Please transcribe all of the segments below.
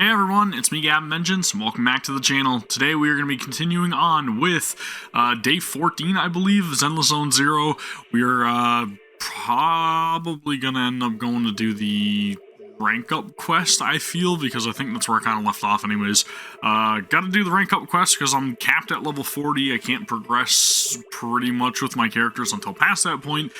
Hey everyone, it's me Gavin, and welcome back to the channel. Today we are going to be continuing on with day 14, I believe, Zenless Zone 0. We are probably going to end up going to do the rank up quest, I feel, because I think that's where I kind of left off anyways. Gotta do the rank up quest because I'm capped at level 40. I can't progress pretty much with my characters until past that point.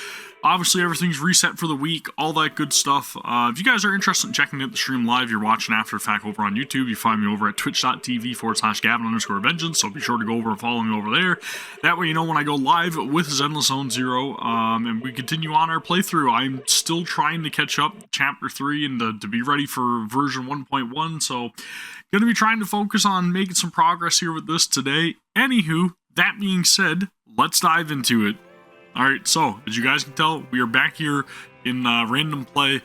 Obviously, everything's reset for the week, all that good stuff. If you guys are interested in checking out the stream live, you're watching after the fact over on YouTube. You find me over at twitch.tv/Gavin_Vengeance, so be sure to go over and follow me over there. That way you know when I go live with Zenless Zone 0, and we continue on our playthrough. I'm still trying to catch up Chapter 3 and to be ready for version 1.1, so going to be trying to focus on making some progress here with this today. Anywho, that being said, let's dive into it. Alright, so, as you guys can tell, we are back here in random play,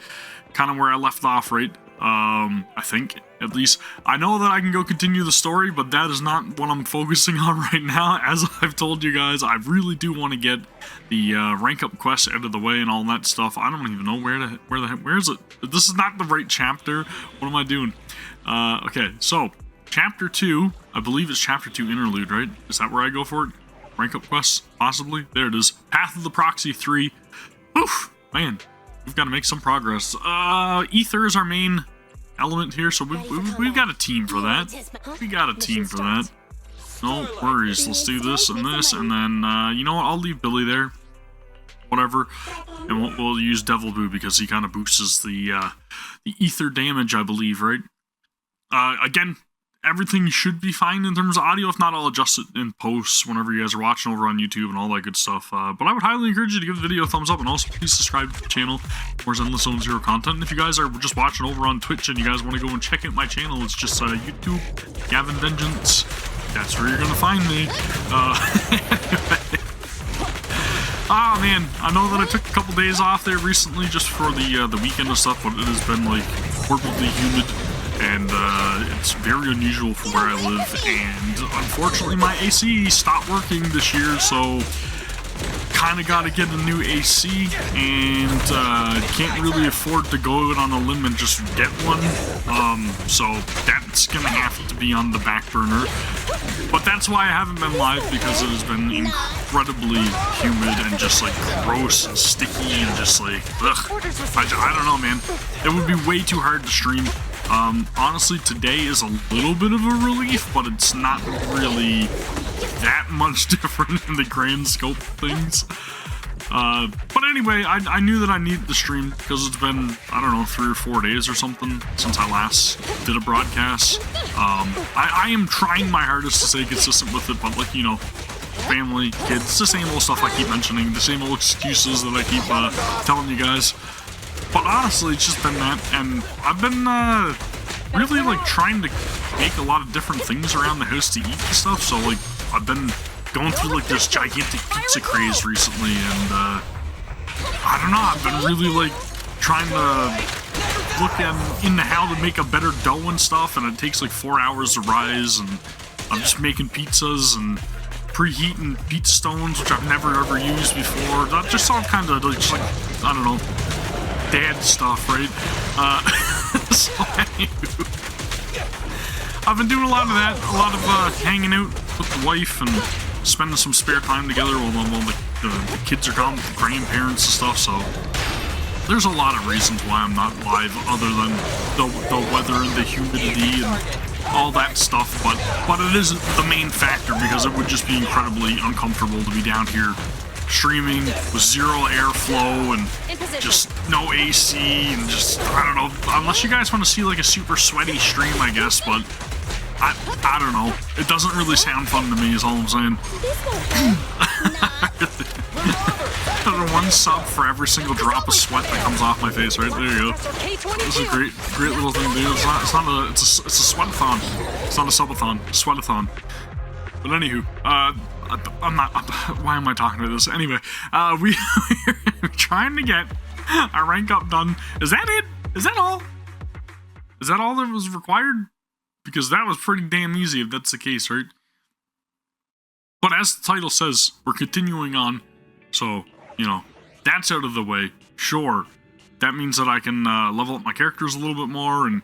kind of where I left off, right? I think, at least. I know that I can go continue the story, but that is not what I'm focusing on right now. As I've told you guys, I really do want to get the rank up quest out of the way and all that stuff. I don't even know where is it? This is not the right chapter. What am I doing? Okay, so, Chapter 2, I believe it's Chapter 2 Interlude, right? Is that where I go for it? Rank up quests, possibly. There it is. Path of the Proxy 3. Oof, man, we've got to make some progress. Ether is our main element here, so we've got a team for that. We got a team for that. No worries. Let's do this, and then, you know what? I'll leave Billy there. Whatever. And we'll use Devil Boo because he kind of boosts the ether damage, I believe, right? Again, everything should be fine in terms of audio. If not, I'll adjust it in post whenever you guys are watching over on YouTube and all that good stuff. But I would highly encourage you to give the video a thumbs up, and also please subscribe to the channel for Zenless Zone 0 content. And if you guys are just watching over on Twitch and you guys want to go and check out my channel, it's just YouTube, Gavin Vengeance. That's where you're going to find me. Ah, man, I know that I took a couple days off there recently just for the weekend and stuff, but it has been, like, horribly humid. And it's very unusual for where I live, and unfortunately my AC stopped working this year, so kind of got to get a new AC, and can't really afford to go out on a limb and just get one, so that's gonna have to be on the back burner. But that's why I haven't been live, because it has been incredibly humid and just like gross and sticky and just like, ugh. I don't know, man. It would be way too hard to stream. Honestly, today is a little bit of a relief, but it's not really that much different in the grand scope of things. But anyway, I knew that I needed the stream because it's been, I don't know, 3 or 4 days or something since I last did a broadcast. I am trying my hardest to stay consistent with it, but like, you know, family, kids, the same old stuff I keep mentioning, the same old excuses that I keep telling you guys. But honestly, it's just been that, and I've been really like trying to make a lot of different things around the house to eat and stuff, so like I've been going through like this gigantic pizza craze recently, and I don't know, I've been really like trying to look into how to make a better dough and stuff, and it takes like 4 hours to rise, and I'm just making pizzas and preheating pizza stones, which I've never ever used before. That just all kind of like, just like, I don't know, dad stuff, right? So anywho, I've been doing a lot of that, a lot of hanging out with the wife and spending some spare time together while the kids are gone with the grandparents and stuff, so there's a lot of reasons why I'm not live other than the weather and the humidity and all that stuff, but it isn't the main factor because it would just be incredibly uncomfortable to be down here streaming with zero airflow and just no AC and just, I don't know, unless you guys want to see like a super sweaty stream, I guess, but I don't know. It doesn't really sound fun to me is all I'm saying. One sub for every single drop of sweat that comes off my face, right? There you go. This is a great little thing to do. It's a sweat-a-thon. It's not a subathon, a sweat-a-thon. But anywho, I'm not, why am I talking about this? Anyway, we're trying to get our rank up done. Is that it? Is that all? Is that all that was required? Because that was pretty damn easy if that's the case, right? But as the title says, we're continuing on. So, you know, that's out of the way. Sure, that means that I can level up my characters a little bit more and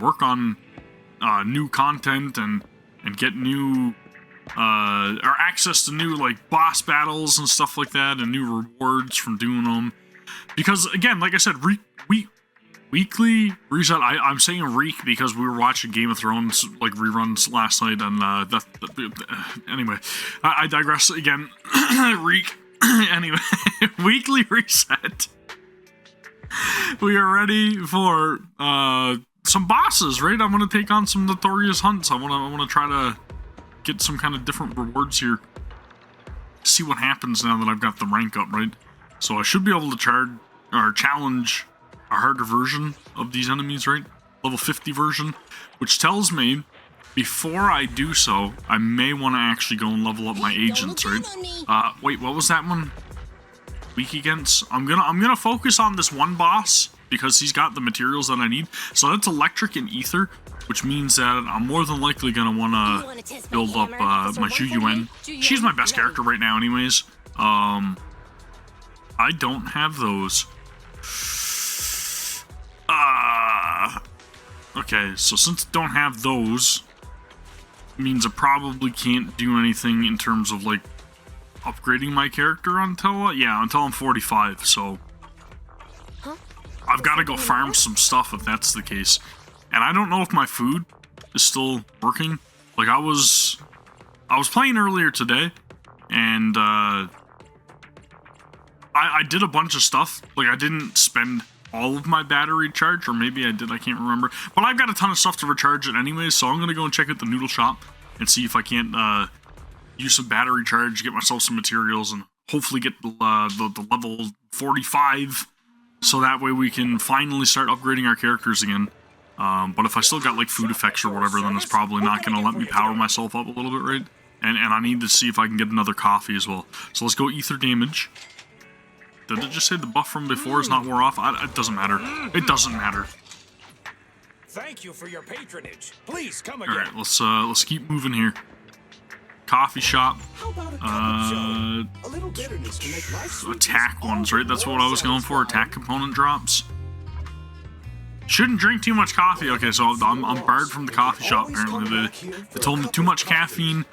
work on new content and get new or access to new like boss battles and stuff like that, and new rewards from doing them. Because again, like I said, weekly reset. I'm saying reek because we were watching Game of Thrones like reruns last night, and anyway, I digress again. Reek. Anyway, weekly reset. We are ready for some bosses, right? I'm gonna take on some notorious hunts. I wanna try to get some kind of different rewards here. See what happens now that I've got the rank up, right? So I should be able to challenge a harder version of these enemies, right? Level 50 version, which tells me before I do so, I may want to actually go and level up my agents, right? Wait, what was that one? Weak against? I'm gonna focus on this one boss because he's got the materials that I need. So that's electric and ether, which means that I'm more than likely gonna wanna build up my Zhu Yuan. She's my best character right now, anyways. I don't have those. Okay, so since I don't have those, means I probably can't do anything in terms of like upgrading my character until I'm 45. So I've got to go farm some stuff if that's the case. And I don't know if my food is still working. Like I was playing earlier today, and I did a bunch of stuff. Like I didn't spend all of my battery charge, or maybe I did, I can't remember. But I've got a ton of stuff to recharge it anyway, so I'm gonna go and check out the noodle shop and see if I can't use some battery charge, get myself some materials, and hopefully get the level 45, so that way we can finally start upgrading our characters again. But if I still got like food effects or whatever, then it's probably not gonna let me power myself up a little bit, right? And I need to see if I can get another coffee as well. So let's go ether damage. Did it just say the buff from before is not wore off? It doesn't matter. It doesn't matter. Thank you for your patronage. Please come again. All right, let's keep moving here. Coffee shop. Attack ones, right? That's what I was going for. Attack component drops. Shouldn't drink too much coffee. Okay, so I'm barred from the coffee shop. Apparently, they told me too much caffeine.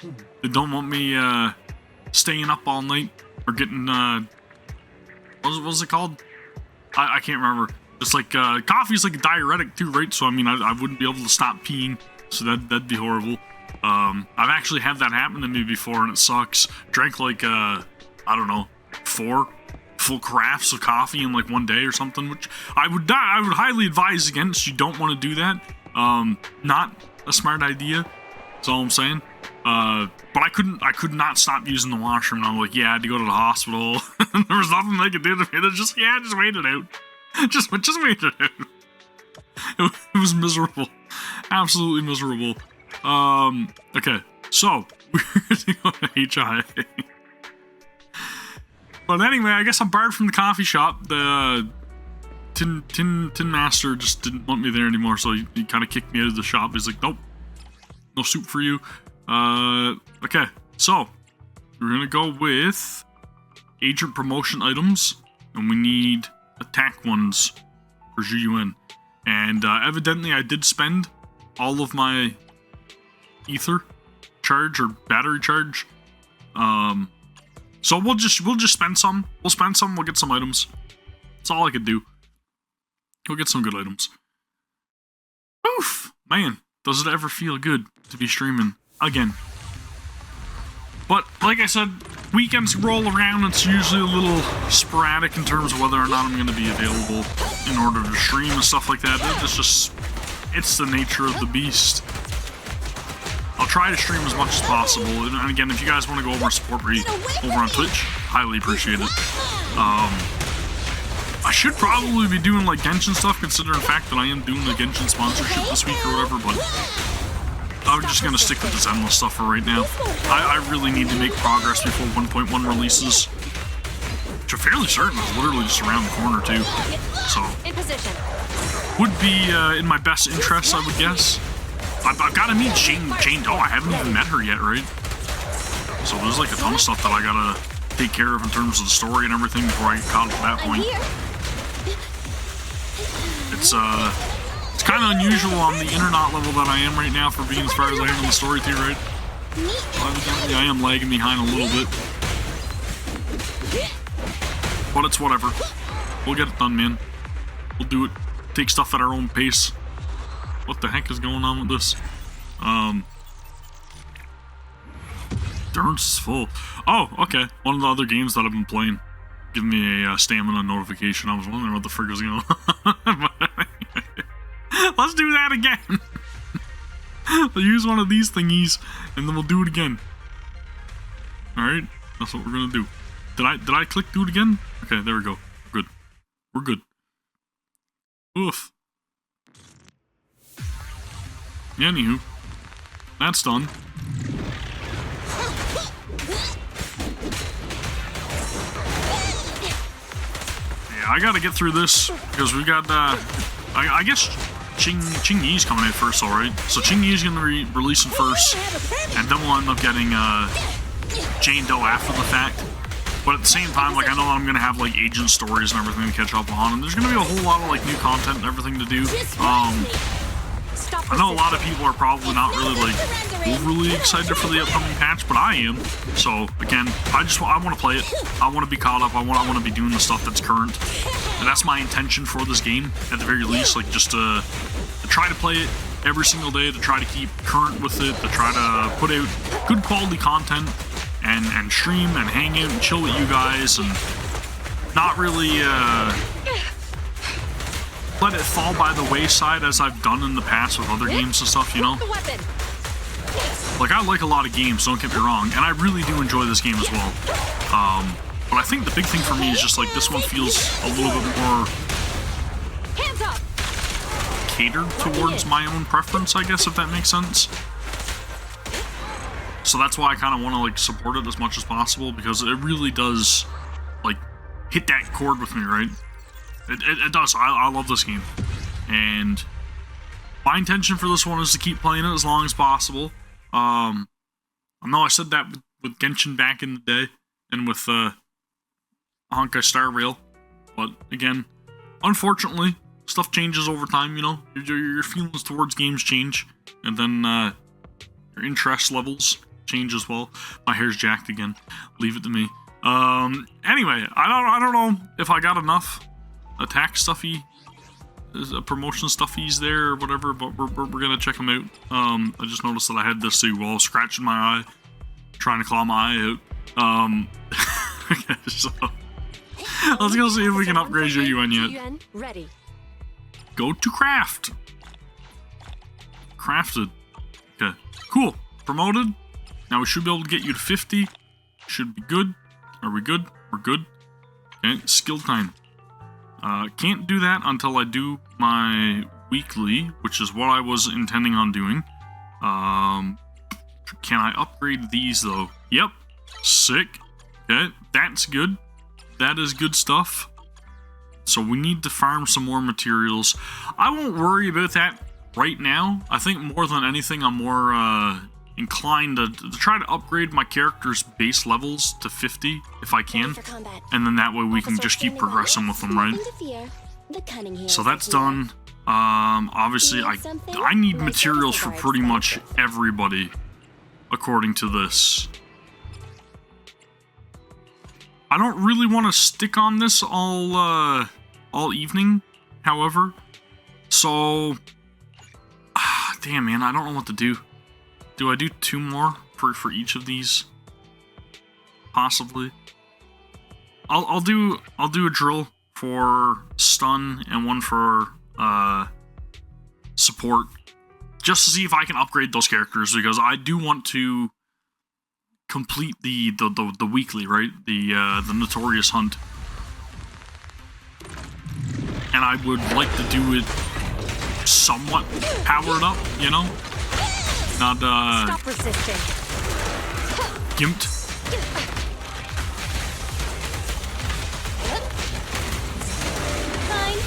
They don't want me staying up all night or getting what was it called? I can't remember. It's like coffee's like a diuretic too, right? So I mean, I wouldn't be able to stop peeing, so that'd be horrible. I've actually had that happen to me before, and it sucks. Drank like I don't know, 4 full carafes of coffee in like one day or something, which I would highly advise against. You don't want to do that. Not a smart idea. That's all I'm saying. But I could not stop using the washroom, and I'm like, yeah, I had to go to the hospital. There was nothing they could do to me. They're just wait it out. Just wait it out. It was miserable. Absolutely miserable. Okay, so we're gonna go to HI. But anyway, I guess I'm barred from the coffee shop. The Tin Master just didn't want me there anymore, so he kind of kicked me out of the shop. He's like, nope, no soup for you. Okay, so we're gonna go with agent promotion items, and we need attack ones for Zhu Yuan. And evidently I did spend all of my ether charge or battery charge. So we'll just spend some. We'll spend some, we'll get some items. That's all I could do. Go get some good items. Oof! Man, does it ever feel good to be streaming again. But like I said, weekends roll around. It's usually a little sporadic in terms of whether or not I'm going to be available in order to stream and stuff like that. It's the nature of the beast. I'll try to stream as much as possible. And again, if you guys want to go over and support me over on Twitch, highly appreciate it. I should probably be doing like Genshin stuff, considering the fact that I am doing the Genshin sponsorship this week or whatever, but I'm just going to stick with the Zenless stuff for right now. I really need to make progress before 1.1 releases, which I'm fairly certain is literally just around the corner too. So, would be in my best interest, I would guess. I've got to meet Jane Doe. I haven't even met her yet, right? So there's like a ton of stuff that I gotta take care of in terms of the story and everything before I get caught up at that point. It's It's kind of unusual on the internet level that I am right now for being as far as I am in the story too, right? Evidently, I am lagging behind a little bit. But it's whatever. We'll get it done, man. We'll do it. Take stuff at our own pace. What the heck is going on with this? Durance is full. Oh, okay. One of the other games that I've been playing. Give me a stamina notification. I was wondering what the frick was going on. Let's do that again. We'll use one of these thingies, and then we'll do it again. Alright, that's what we're gonna do. Did I click do it again? Okay, there we go. Good. We're good. Oof. Yeah, anywho. That's done. Yeah, I gotta get through this, because we got, I guess Ching Yi's coming in first, alright? So Ching Yi's gonna be releasing first, and then we'll end up getting, Jane Doe after the fact. But at the same time, like, I know I'm gonna have, like, agent stories and everything to catch up on, and there's gonna be a whole lot of, like, new content and everything to do. I know a lot of people are probably not really, like, overly excited for the upcoming patch, but I am. So, again, I want to play it. I want to be caught up. I want to be doing the stuff that's current. And that's my intention for this game, at the very least, like, just to try to play it every single day, to try to keep current with it, to try to put out good quality content, and stream and hang out and chill with you guys, and not really let it fall by the wayside as I've done in the past with other games and stuff, you know? Like, I like a lot of games, don't get me wrong, and I really do enjoy this game as well. But I think the big thing for me is just, like, this one feels a little bit more catered towards my own preference, I guess, if that makes sense. So that's why I kind of want to, like, support it as much as possible, because it really does, like, hit that chord with me, right? It does. I love this game. And my intention for this one is to keep playing it as long as possible. I know I said that with Genshin back in the day, and with Honkai Star Rail. But, again, unfortunately, stuff changes over time, you know? Your feelings towards games change, and then your interest levels change as well. My hair's jacked again. Leave it to me. Anyway, I don't know if I got enough attack stuffy, promotion stuffies there or whatever, but we're gonna check them out. I just noticed that I had this too while I was scratching my eye, trying to claw my eye out. Okay, so let's go see if we can upgrade your UN yet. Ready. Go to craft. Crafted. Okay, cool. Promoted. Now we should be able to get you to 50. Should be good. Are we good? We're good. Okay, skill time. Can't do that until I do my weekly, which is what I was intending on doing. Can I upgrade these though? Yep. Sick. Okay, that's good. That is good stuff. So we need to farm some more materials. I won't worry about that right now. I think more than anything, I'm more inclined to try to upgrade my character's base levels to 50 if I can, and then that way we can just keep progressing with them, right? So that's done. Obviously I need materials for pretty much everybody according to this. I don't really want to stick on this all evening, however, so damn, man, I don't know what to do. Do I do 2 more for each of these? Possibly. I'll do a drill for stun and one for support, just to see if I can upgrade those characters, because I do want to complete the weekly, right? The Notorious Hunt, and I would like to do it somewhat powered up, you know. Not, Stop resisting. gimped. Fine.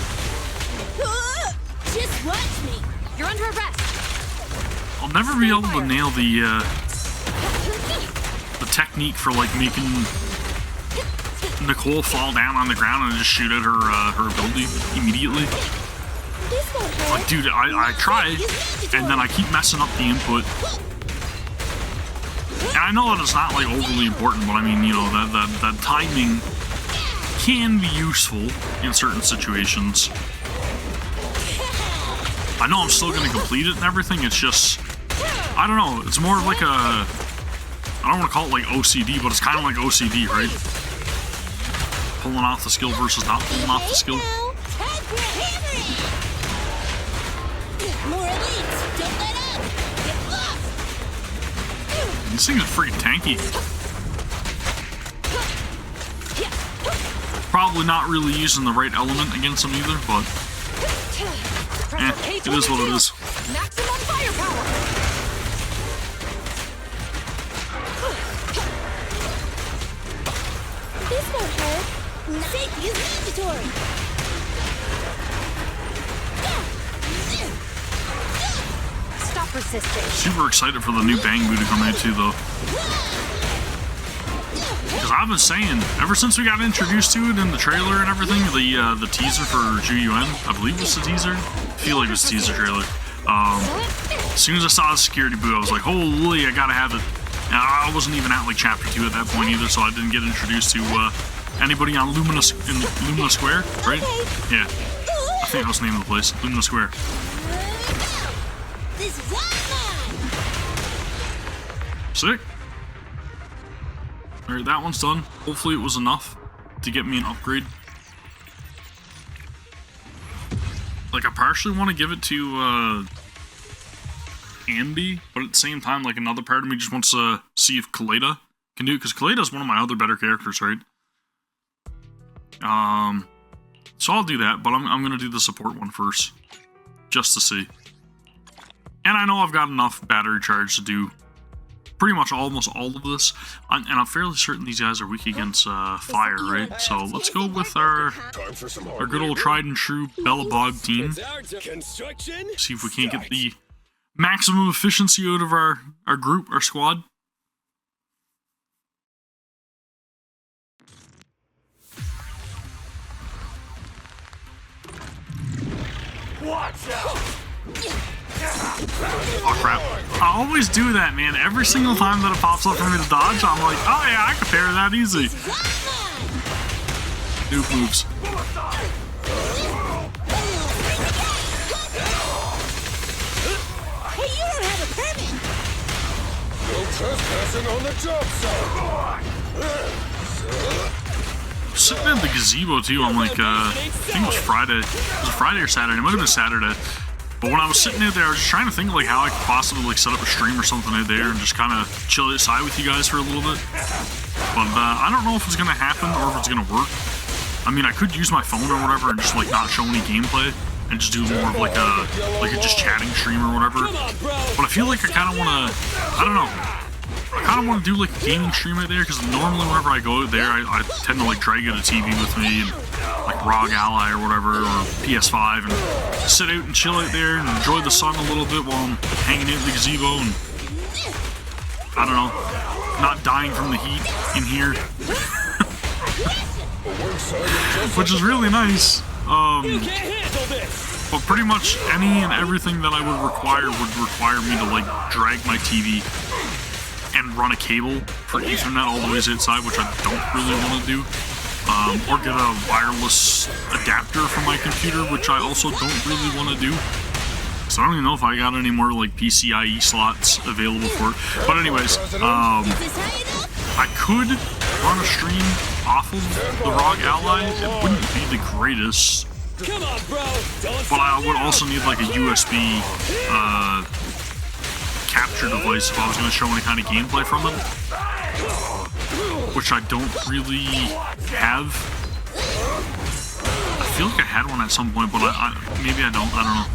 Just watch me. You're under arrest. I'll never be able to nail the technique for, like, making Nicole fall down on the ground and just shoot at her ability immediately. This Like, dude, I try, and then I keep messing up the input. And I know that it's not like overly important, but I mean, you know, that timing can be useful in certain situations. I know I'm still gonna complete it and everything, it's just, I don't know, it's more of like a, I don't want to call it like OCD, but it's kind of like OCD, right? Pulling off the skill versus not pulling off the skill. These things are freaking tanky. Probably not really using the right element against them either, but it is what it is. Maximum firepower. This won't hurt. Safety is mandatory. Stop resisting. Super excited for the new Bang Boo to come out too, though. Because I've been saying, ever since we got introduced to it in the trailer and everything, the teaser for Ju-Yuen, I believe it was the teaser? I feel like it was the teaser trailer. As soon as I saw the security boo, I was like, holy, I gotta have it. And I wasn't even at like chapter 2 at that point either, so I didn't get introduced to anybody on Lumina Square, right? Yeah. I think that was the name of the place, Lumina Square. This is awesome. Sick. Alright, that one's done. Hopefully it was enough to get me an upgrade. Like, I partially want to give it to Ambi, but at the same time, like, another part of me just wants to see if Kaleda can do it, because Kaleda's one of my other better characters, right? So I'll do that, but I'm going to do the support one first, just to see. And I know I've got enough battery charge to do pretty much almost all of this, and I'm fairly certain these guys are weak against fire, right? So let's go with our good old tried and true Bellabog team. See if we can't get the maximum efficiency out of our group, our squad. Watch out! Oh crap. I always do that, man. Every single time that it pops up for me to dodge, I'm like, oh yeah, I can parry that easy. Noob moves. Hey, you don't have a permit. No trespassing on the job site. Sitting in the gazebo too, I'm like, I think it was Friday. It was Friday or Saturday. It might have been Saturday. But when I was sitting out there, I was just trying to think like how I could possibly like set up a stream or something out there and just kind of chill outside with you guys for a little bit. But I don't know if it's gonna happen or if it's gonna work. I mean, I could use my phone or whatever and just like not show any gameplay and just do more of like a just chatting stream or whatever. But I feel like I kind of want to, I don't know. I kind of want to do like a gaming stream out there because normally whenever I go out there, I tend to like drag out a TV with me and like ROG Ally or whatever, or PS5, and sit out and chill out there and enjoy the sun a little bit while I'm hanging out in the gazebo and, I don't know, not dying from the heat in here. Which is really nice. But pretty much any and everything that I would require me to like drag my TV and run a cable for Ethernet all the way outside, which I don't really want to do. Or get a wireless adapter for my computer, which I also don't really want to do. So I don't even know if I got any more like PCIe slots available for it. But anyways, I could run a stream off of the ROG Ally. It wouldn't be the greatest. But I would also need like a USB capture device if I was going to show any kind of gameplay from it. Which I don't really have. I feel like I had one at some point, but maybe I don't. I don't know.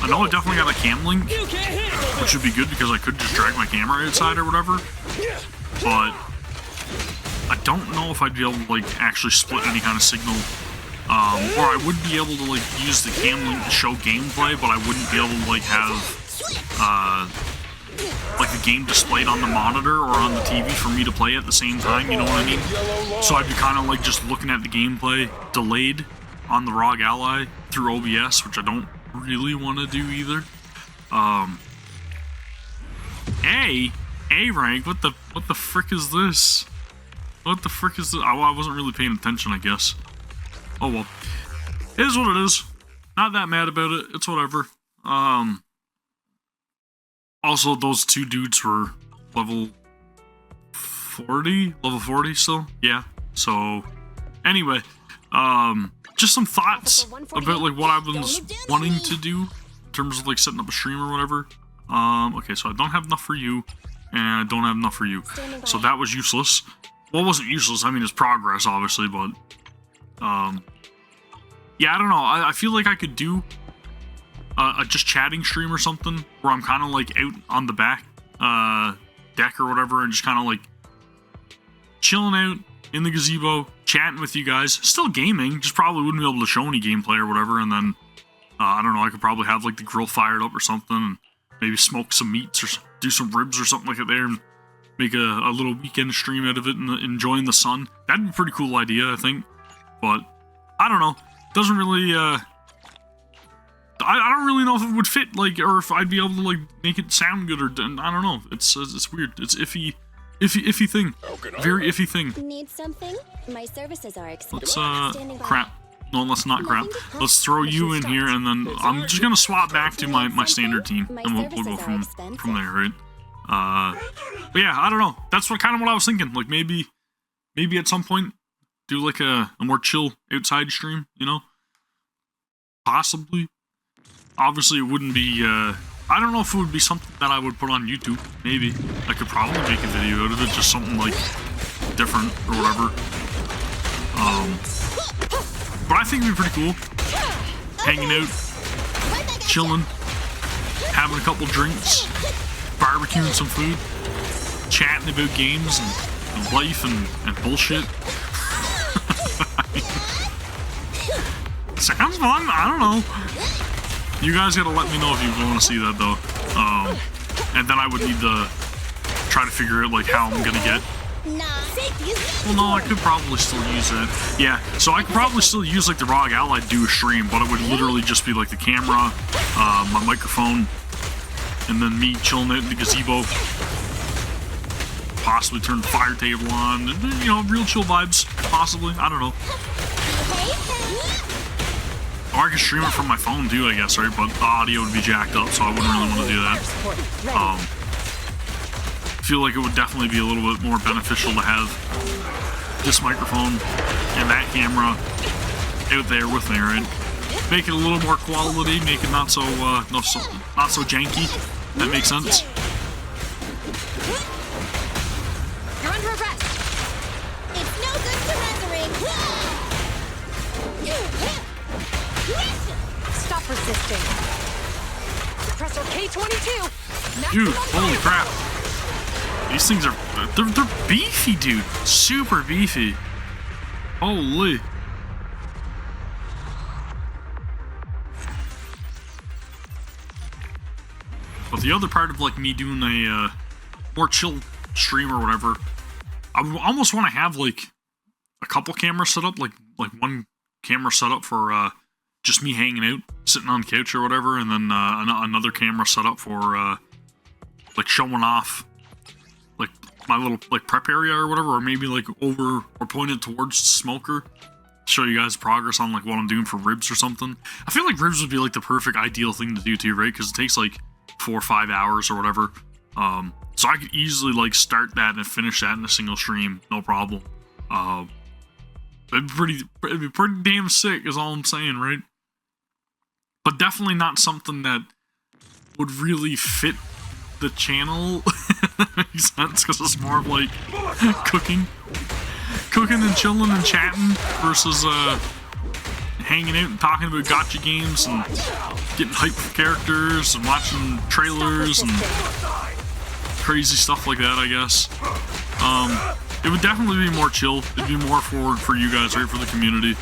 I know I definitely got a cam link, which would be good because I could just drag my camera outside or whatever. But I don't know if I'd be able to like actually split any kind of signal. Or I would be able to like use the cam link to show gameplay, but I wouldn't be able to like have like the game displayed on the monitor or on the TV for me to play at the same time, you know what I mean? So I'd be kind of like just looking at the gameplay delayed on the ROG Ally through OBS, which I don't really want to do either. A rank. What the frick is this? What the frick is this? Oh, I wasn't really paying attention, I guess. Oh well, it is what it is. Not that mad about it. It's whatever. Also, those two dudes were level 40 still. Yeah. So anyway, just some thoughts about like what I was wanting to do in terms of like setting up a stream or whatever. Okay, so I don't have enough for you, and I don't have enough for you, so that was useless. Well, it wasn't useless. I mean, it's progress, obviously, but yeah, I don't know. I feel like I could do a just chatting stream or something where I'm kind of like out on the back deck or whatever, and just kind of like chilling out in the gazebo, chatting with you guys, still gaming, just probably wouldn't be able to show any gameplay or whatever, and then I don't know, I could probably have like the grill fired up or something, and maybe smoke some meats or do some ribs or something like that there, and make a little weekend stream out of it and enjoying the sun. That'd be a pretty cool idea, I think, but I don't know, doesn't really I don't really know if it would fit, like, or if I'd be able to like make it sound good, or I don't know. It's weird. It's iffy thing. Very iffy thing. Need something? My services are Let's crap. No, let's not crap. Let's throw you in here, and then I'm just gonna swap back to my standard team, and we'll go from there, right? But yeah, I don't know. That's kind of what I was thinking. Like maybe at some point do like a more chill outside stream, you know? Possibly. Obviously, it wouldn't be, I don't know if it would be something that I would put on YouTube. Maybe. I could probably make a video out of it, just something, like, different or whatever. But I think it'd be pretty cool. Hanging out, chilling, having a couple drinks, barbecuing some food, chatting about games and life and bullshit. Sounds fun, I don't know. You guys gotta let me know if you want to see that, though. And then I would need to try to figure out, like, how I'm gonna get... Well, no, I could probably still use it. Yeah, so I could probably still use, like, the ROG Ally to do a stream, but it would literally just be, like, the camera, my microphone, and then me chilling out in the gazebo. Possibly turn the fire table on, and, you know, real chill vibes, possibly. I don't know. Or I could stream it from my phone too, I guess, right? But the audio would be jacked up, so I wouldn't really want to do that. I feel like it would definitely be a little bit more beneficial to have this microphone and that camera out there with me, right? Make it a little more quality, make it not so janky. That makes sense. You're under arrest. It's no good surrendering. Stop resisting. Suppressor K-22. Dude, holy crap. These things are, they're beefy, dude. Super beefy. Holy. But the other part of like me doing a more chill stream or whatever, I would almost want to have like a couple cameras set up, like one camera set up for just me hanging out, sitting on the couch or whatever, and then another camera set up for like showing off like my little like prep area or whatever, or maybe like over or pointed towards the smoker, show you guys progress on like what I'm doing for ribs or something. I feel like ribs would be like the perfect ideal thing to do too, right? Because it takes like 4 or 5 hours or whatever. So I could easily like start that and finish that in a single stream, no problem. It'd be pretty damn sick is all I'm saying, right? But definitely not something that would really fit the channel. That makes sense, because it's more of like cooking and chilling and chatting versus hanging out and talking about gacha games and getting hyped for characters and watching trailers and crazy stuff like that, I guess. It would definitely be more chill. It'd be more for you guys, right? For the community.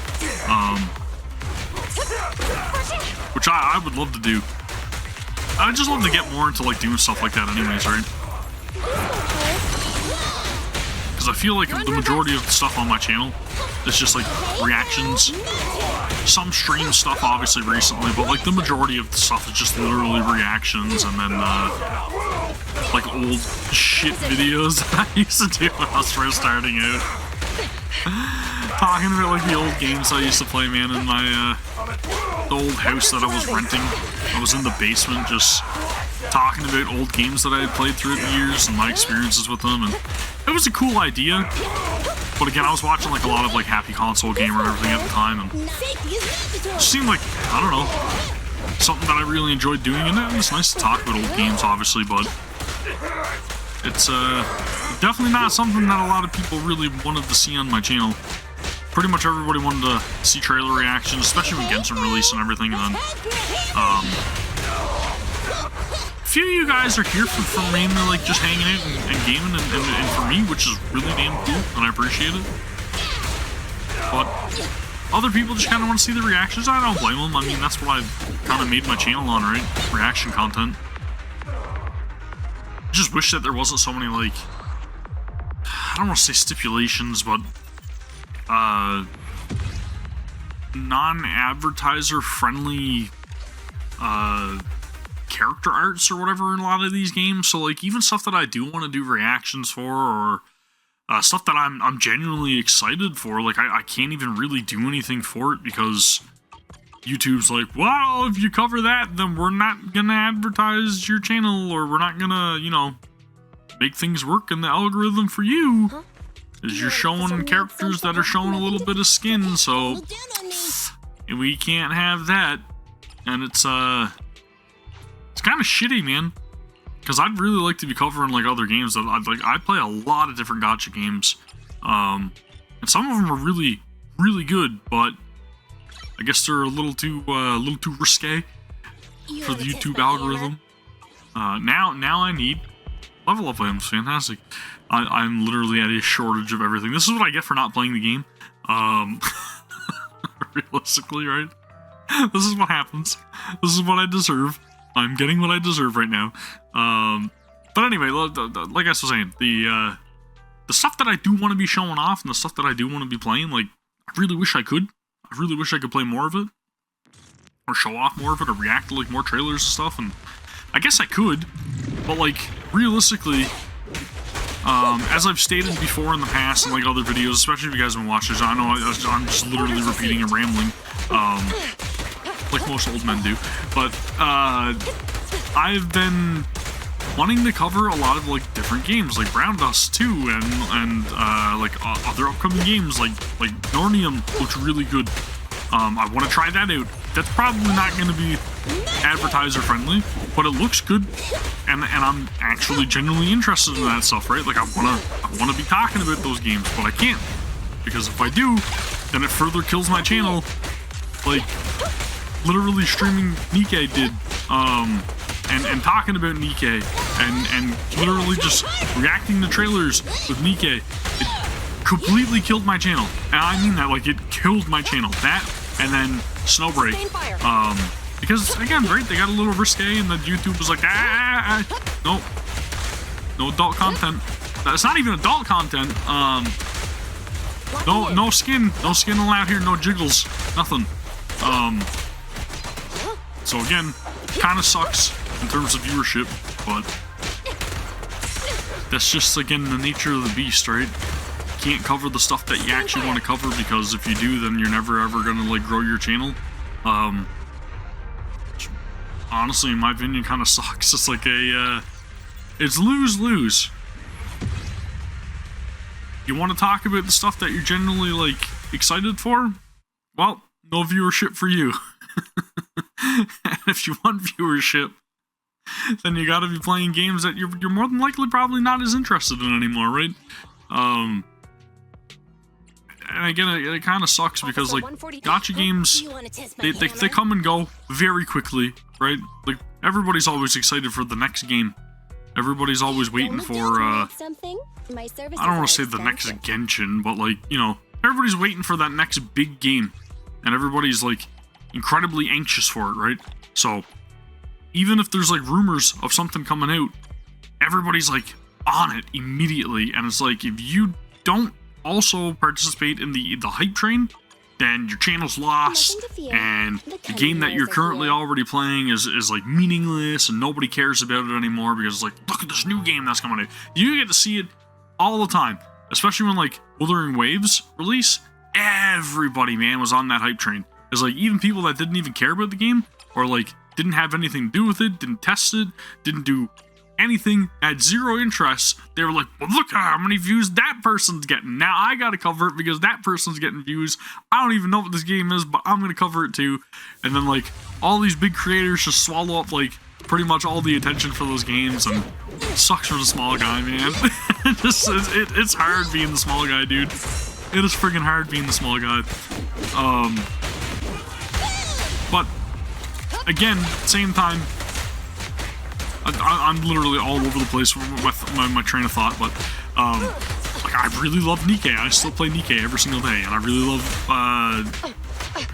Which I would love to do. I'd just love to get more into like doing stuff like that anyways, right? Because because I feel like the majority of the stuff on my channel is just like reactions. Some stream stuff, obviously, recently, but like the majority of the stuff is just literally reactions, and then like old shit videos that I used to do when I was first starting out. Talking about like the old games I used to play, man, in my the old house that I was renting. I was in the basement just talking about old games that I had played throughout the years and my experiences with them, and it was a cool idea. But again, I was watching like a lot of like Happy Console Gamer and everything at the time, and it seemed like, I don't know, something that I really enjoyed doing, and it was nice to talk about old games, obviously, but it's definitely not something that a lot of people really wanted to see on my channel. Pretty much everybody wanted to see trailer reactions, especially when Genshin released and everything, and then a few of you guys are here for mainly like just hanging out and gaming and for me, which is really damn cool, and I appreciate it. But other people just kind of want to see the reactions. I don't blame them. I mean, that's what I've kind of made my channel on, right? Reaction content. I just wish that there wasn't so many, like, I don't want to say stipulations, but non-advertiser friendly character arts or whatever in a lot of these games. So like even stuff that I do want to do reactions for, or stuff that I'm genuinely excited for, like I can't even really do anything for it because YouTube's like, well, if you cover that, then we're not gonna advertise your channel, or we're not gonna, you know, make things work in the algorithm for you. Because you're showing characters that are showing a little bit of skin, so we can't have that. And it's kind of shitty, man. Because I'd really like to be covering like other games that I play a lot of different gacha games, and some of them are really, really good, but I guess they're a little too risque for the YouTube algorithm. Now I need level up items. Fantastic. I'm literally at a shortage of everything. This is what I get for not playing the game. Realistically, right? This is what happens. This is what I deserve. I'm getting what I deserve right now. But anyway, like I was saying, the stuff that I do want to be showing off and the stuff that I do want to be playing, like, I really wish I could. I really wish I could play more of it, or show off more of it, or react to like more trailers and stuff. And I guess I could, but like realistically, as I've stated before in the past and like other videos, especially if you guys have been watching, I know I'm just literally repeating and rambling, like most old men do. But I've been wanting to cover a lot of like different games, like Brown Dust 2, and like other upcoming games like Nornium looks really good. I want to try that out. That's probably not going to be advertiser friendly, but it looks good, and I'm actually genuinely interested in that stuff, right? Like I want to be talking about those games, but I can't, because if I do, then it further kills my channel. Like literally streaming Nikke did, and talking about Nikke, and literally just reacting to trailers with Nikke, it completely killed my channel. And I mean that, like, it killed my channel. That, and then Snowbreak. Because, again, right, they got a little risque, and then YouTube was like, no adult content. It's not even adult content. No skin allowed here, no jiggles, nothing. So again, kind of sucks in terms of viewership, but that's just, again, the nature of the beast, right? You can't cover the stuff that you actually want to cover, because if you do, then you're never ever gonna like grow your channel. Honestly, in my opinion, kind of sucks. It's like it's lose-lose. You want to talk about the stuff that you're generally like excited for? Well, no viewership for you. And if you want viewership, then you got to be playing games that you're more than likely probably not as interested in anymore, right? And again, it kind of sucks because like gacha games, they come and go very quickly, right? Like everybody's always excited for the next game. Everybody's always waiting for I don't want to say the next Genshin, but like, you know, everybody's waiting for that next big game, and everybody's like incredibly anxious for it, right? So even if there's like rumors of something coming out, everybody's like on it immediately, and it's like, if you don't also participate in the hype train, then your channel's lost, Nothing to fear. and The the game that cunning you're hairs are currently here. already playing is like meaningless, and nobody cares about it anymore because it's like, look at this new game that's coming out. You get to see it all the time, especially when like Wuthering Waves release. Everybody, man, was on that hype train. It's like even people that didn't even care about the game, or like didn't have anything to do with it, didn't test it, didn't do anything, had zero interest. They were like, well, look at how many views that person's getting. Now I gotta cover it because that person's getting views. I don't even know what this game is, but I'm gonna cover it too. And then like all these big creators just swallow up like pretty much all the attention for those games, and it sucks for the small guy, man. It's hard being the small guy, dude. It is freaking hard being the small guy. But again, same time, I'm literally all over the place with my train of thought, but like I really love Nikkei. I still play Nikkei every single day, and I really love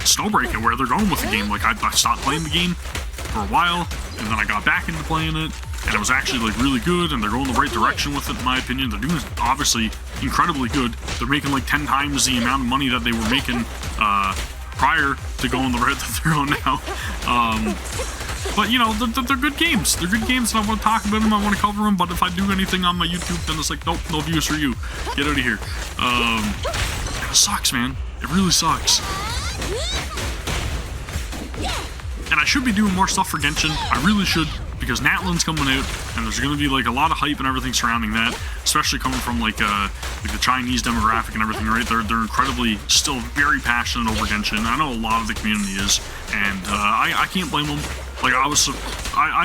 Snowbreak and where they're going with the game. Like I stopped playing the game for a while, and then I got back into playing it, and it was actually like really good, and they're going the right direction with it, in my opinion. They're doing obviously incredibly good. They're making like 10 times the amount of money that they were making prior to going the route that they're on now. But you know, they're good games. They're good games, and I want to talk about them. I want to cover them. But if I do anything on my YouTube, then it's like, nope, no views for you. Get out of here. It sucks, man. It really sucks. And I should be doing more stuff for Genshin. I really should, because Natlan's coming out, and there's going to be like a lot of hype and everything surrounding that, especially coming from like the Chinese demographic and everything, right? They're incredibly still very passionate over Genshin. I know a lot of the community is, and I can't blame them. Like I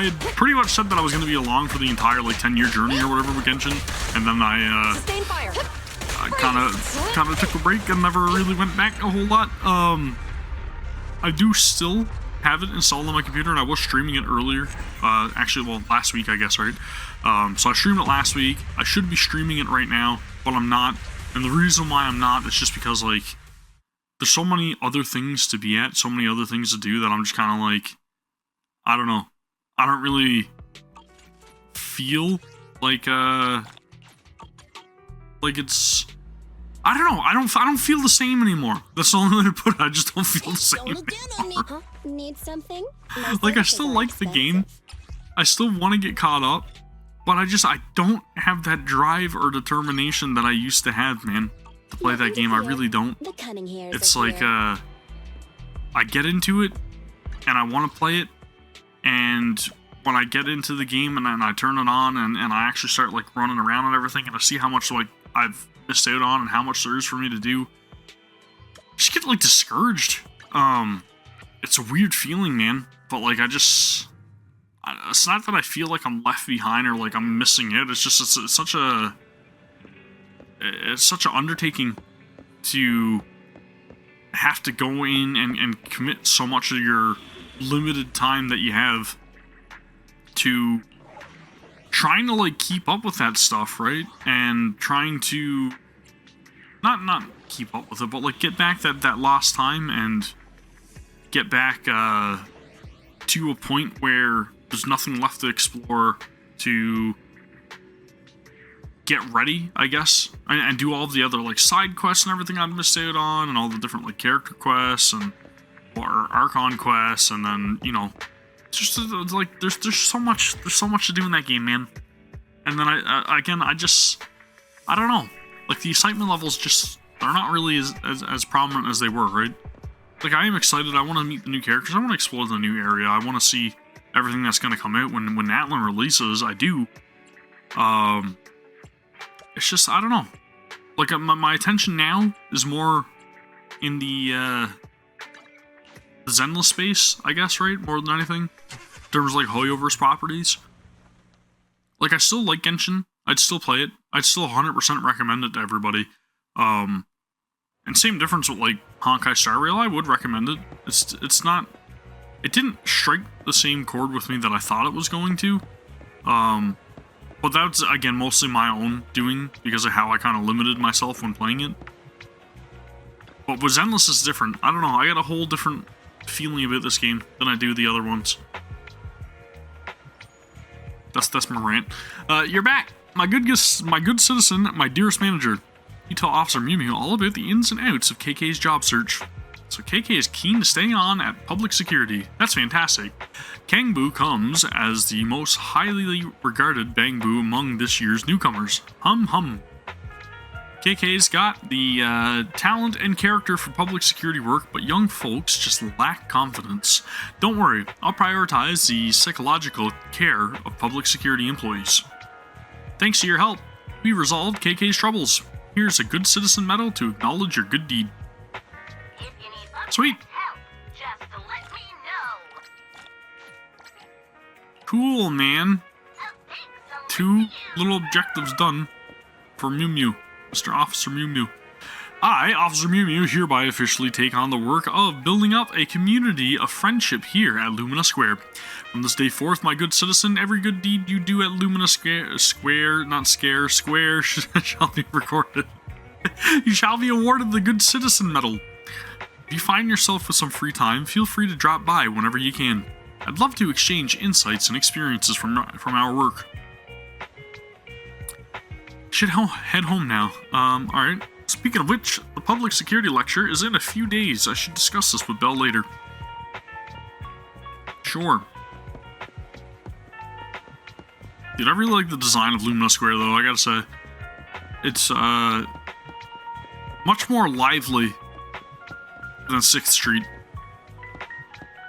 had pretty much said that I was going to be along for the entire like 10-year journey or whatever with Genshin, and then I kind of took a break and never really went back a whole lot. I do still have it installed on my computer, and I was streaming it earlier. Actually, well, last week, I guess, right? So I streamed it last week. I should be streaming it right now, but I'm not. And the reason why I'm not is just because, like, there's so many other things to be at, so many other things to do, that I'm just kind of like, I don't know. I don't really feel like it's, I don't know. I don't feel the same anymore. That's the only way to put it. I just don't feel the same Don't look down on me. Huh? Need something? My Like, I services still are like the game. expensive. I still want to get caught up, but I don't have that drive or determination that I used to have, man, to play that Nothing to game. I fear. really don't. The cunning hairs It's are like, here. I get into it, and I want to play it, and when I get into the game and then I turn it on and I actually start like running around and everything, and I see how much like I've missed out on and how much there is for me to do, I just get like discouraged. It's a weird feeling, man, but like it's not that I feel like I'm left behind or like I'm missing it. It's just it's such an undertaking to have to go in and commit so much of your limited time that you have to trying to like keep up with that stuff, right? And trying to not keep up with it, but like get back that lost time and get back to a point where there's nothing left to explore, to get ready, I guess, and do all the other like side quests and everything I've missed out on, and all the different like character quests and or Archon quests, and then, you know, it's just like there's so much to do in that game, man. And then I don't know, like the excitement levels just, they're not really as prominent as they were, right? Like, I am excited. I want to meet the new characters. I want to explore the new area. I want to see everything that's going to come out when Natlan releases. I do. It's just, I don't know. Like, my attention now is more in the Zenless space, I guess, right? More than anything. In terms of, like, Hoyoverse properties. Like, I still like Genshin. I'd still play it. I'd still 100% recommend it to everybody. And same difference with, like, Honkai Star Rail. I would recommend it. It's not... It didn't strike the same chord with me that I thought it was going to. But that's, again, mostly my own doing because of how I kind of limited myself when playing it. But with Zenless is different. I don't know. I got a whole different feeling about this game than I do the other ones. That's my rant. You're back, my good citizen, my dearest manager. You tell Officer Mew Mew all about the ins and outs of KK's job search. So KK is keen to stay on at public security. That's fantastic. Kangbu comes as the most highly regarded Bangbu among this year's newcomers. Hum hum. KK's got the talent and character for public security work, but young folks just lack confidence. Don't worry, I'll prioritize the psychological care of public security employees. Thanks to your help, we resolved KK's troubles. Here's a good citizen medal to acknowledge your good deed. If you need other Sweet. help, just let me know. Cool, man. A big salute Two to you. little objectives done for Mew Mew. Mr. Officer Mew Mew. I, Officer Mew Mew, hereby officially take on the work of building up a community of friendship here at Lumina Square. From this day forth, my good citizen, every good deed you do at Lumina Square shall be recorded. You shall be awarded the Good Citizen Medal. If you find yourself with some free time, feel free to drop by whenever you can. I'd love to exchange insights and experiences from our work. Should head home now. Alright. Speaking of which, the public security lecture is in a few days. I should discuss this with Belle later. Sure. Dude, I really like the design of Lumina Square, though, I gotta say. It's, much more lively than 6th Street.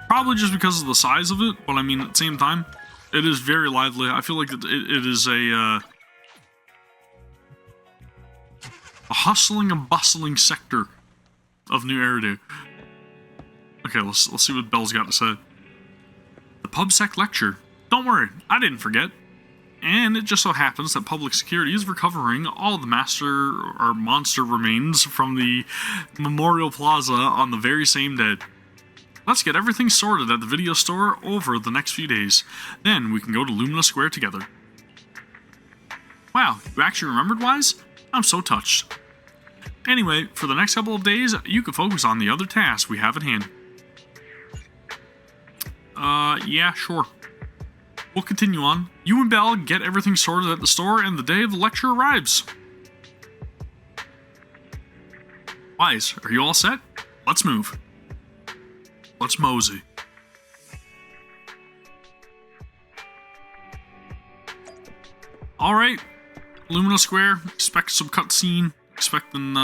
Probably just because of the size of it, but I mean, at the same time, it is very lively. I feel like it is a hustling and bustling sector of New Eridu. Okay, let's see what Belle's got to say. The PubSec lecture. Don't worry, I didn't forget. And it just so happens that public security is recovering all the monster remains from the Memorial Plaza on the very same day. Let's get everything sorted at the video store over the next few days. Then we can go to Lumina Square together. Wow, you actually remembered, Wise? I'm so touched. Anyway, for the next couple of days, you can focus on the other tasks we have at hand. Yeah, sure. We'll continue on. You and Belle get everything sorted at the store, and the day of the lecture arrives. Wise, are you all set? Let's move. Let's mosey. Alright. Lumina Square. Expect some cutscene. Expecting,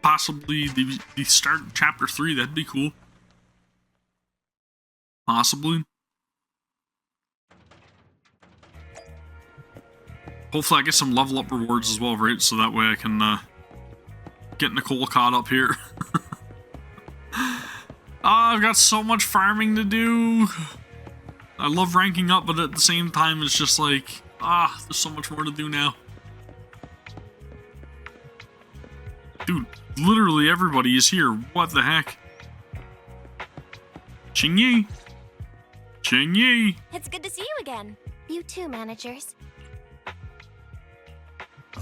possibly the start of Chapter 3. That'd be cool. Possibly. Hopefully I get some level up rewards as well, right? So that way I can, get Nicole caught up here. I've got so much farming to do. I love ranking up, but at the same time, it's just like, there's so much more to do now. Dude, literally everybody is here. What the heck? Ching-yi. Ching-yi. It's good to see you again. You too, managers.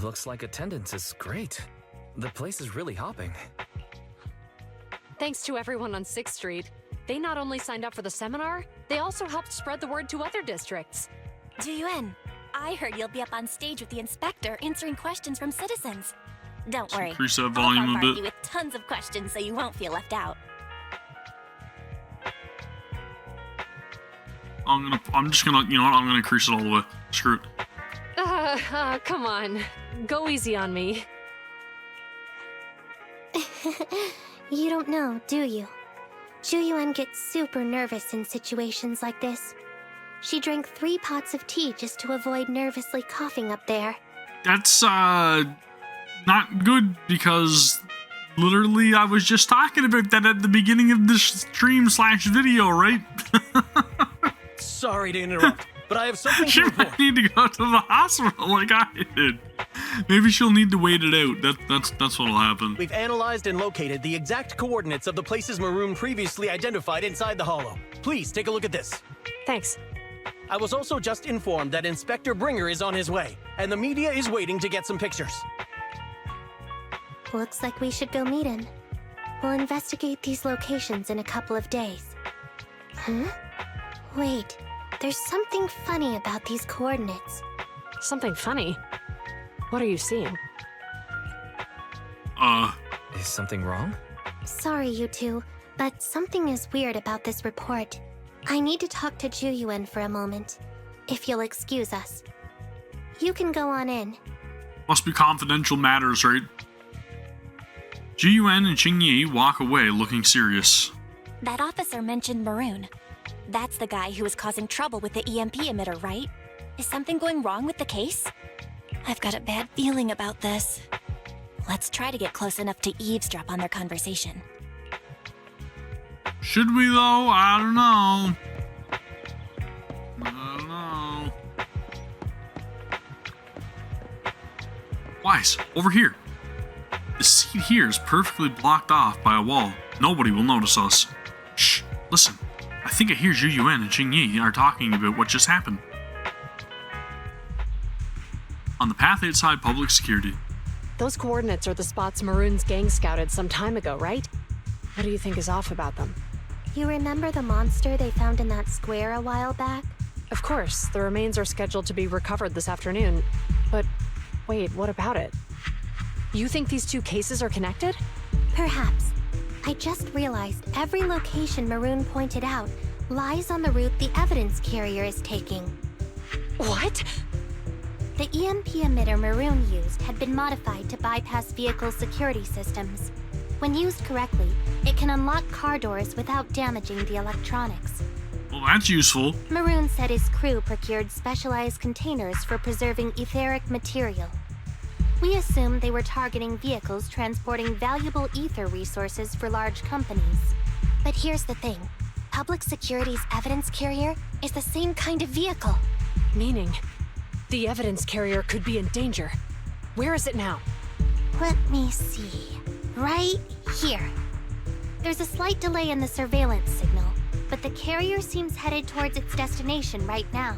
Looks like attendance is great. The place is really hopping. Thanks to everyone on 6th Street. They not only signed up for the seminar, they also helped spread the word to other districts. Juyuan, I heard you'll be up on stage with the inspector answering questions from citizens. Don't worry. Increase that I'll volume a bombard bit. you with tons of questions so you won't feel left out. I'm just gonna, you know what? I'm gonna increase it all the way. Screw it. Come on. Go easy on me. You don't know, do you? Juyuan gets super nervous in situations like this. She drank 3 pots of tea just to avoid nervously coughing up there. That's, not good, because literally I was just talking about that at the beginning of this stream/video, right? Sorry to interrupt, but I have something She to report. might need to go to the hospital like I did. Maybe she'll need to wait it out. That's what'll happen. We've analyzed and located the exact coordinates of the places Maroon previously identified inside the hollow. Please take a look at this. Thanks. I was also just informed that Inspector Bringer is on his way, and the media is waiting to get some pictures. Looks like we should go meet him. We'll investigate these locations in a couple of days. Huh? Wait, there's something funny about these coordinates. Something funny. What are you seeing? Is something wrong? Sorry, you two, but something is weird about this report. I need to talk to Juyuan for a moment, if you'll excuse us. You can go on in. Must be confidential matters, right? Jiyuan and Qingyi walk away looking serious. That officer mentioned Maroon. That's the guy who was causing trouble with the EMP emitter, right? Is something going wrong with the case? I've got a bad feeling about this. Let's try to get close enough to eavesdrop on their conversation. Should we though? I don't know. Wise, over here. The seat here is perfectly blocked off by a wall. Nobody will notice us. Shh, listen. I think I hear Zhu Yuan and Qingyi are talking about what just happened. On the path outside public security. Those coordinates are the spots Maroon's gang scouted some time ago, right? What do you think is off about them? You remember the monster they found in that square a while back? Of course, the remains are scheduled to be recovered this afternoon. But wait, what about it? You think these two cases are connected? Perhaps. I just realized every location Maroon pointed out lies on the route the evidence carrier is taking. What? The EMP emitter Maroon used had been modified to bypass vehicle security systems. When used correctly, it can unlock car doors without damaging the electronics. Well, that's useful. Maroon said his crew procured specialized containers for preserving etheric material. We assumed they were targeting vehicles transporting valuable ether resources for large companies. But here's the thing. Public Security's evidence carrier is the same kind of vehicle. Meaning, the evidence carrier could be in danger. Where is it now? Let me see. Right here. There's a slight delay in the surveillance signal, but the carrier seems headed towards its destination right now.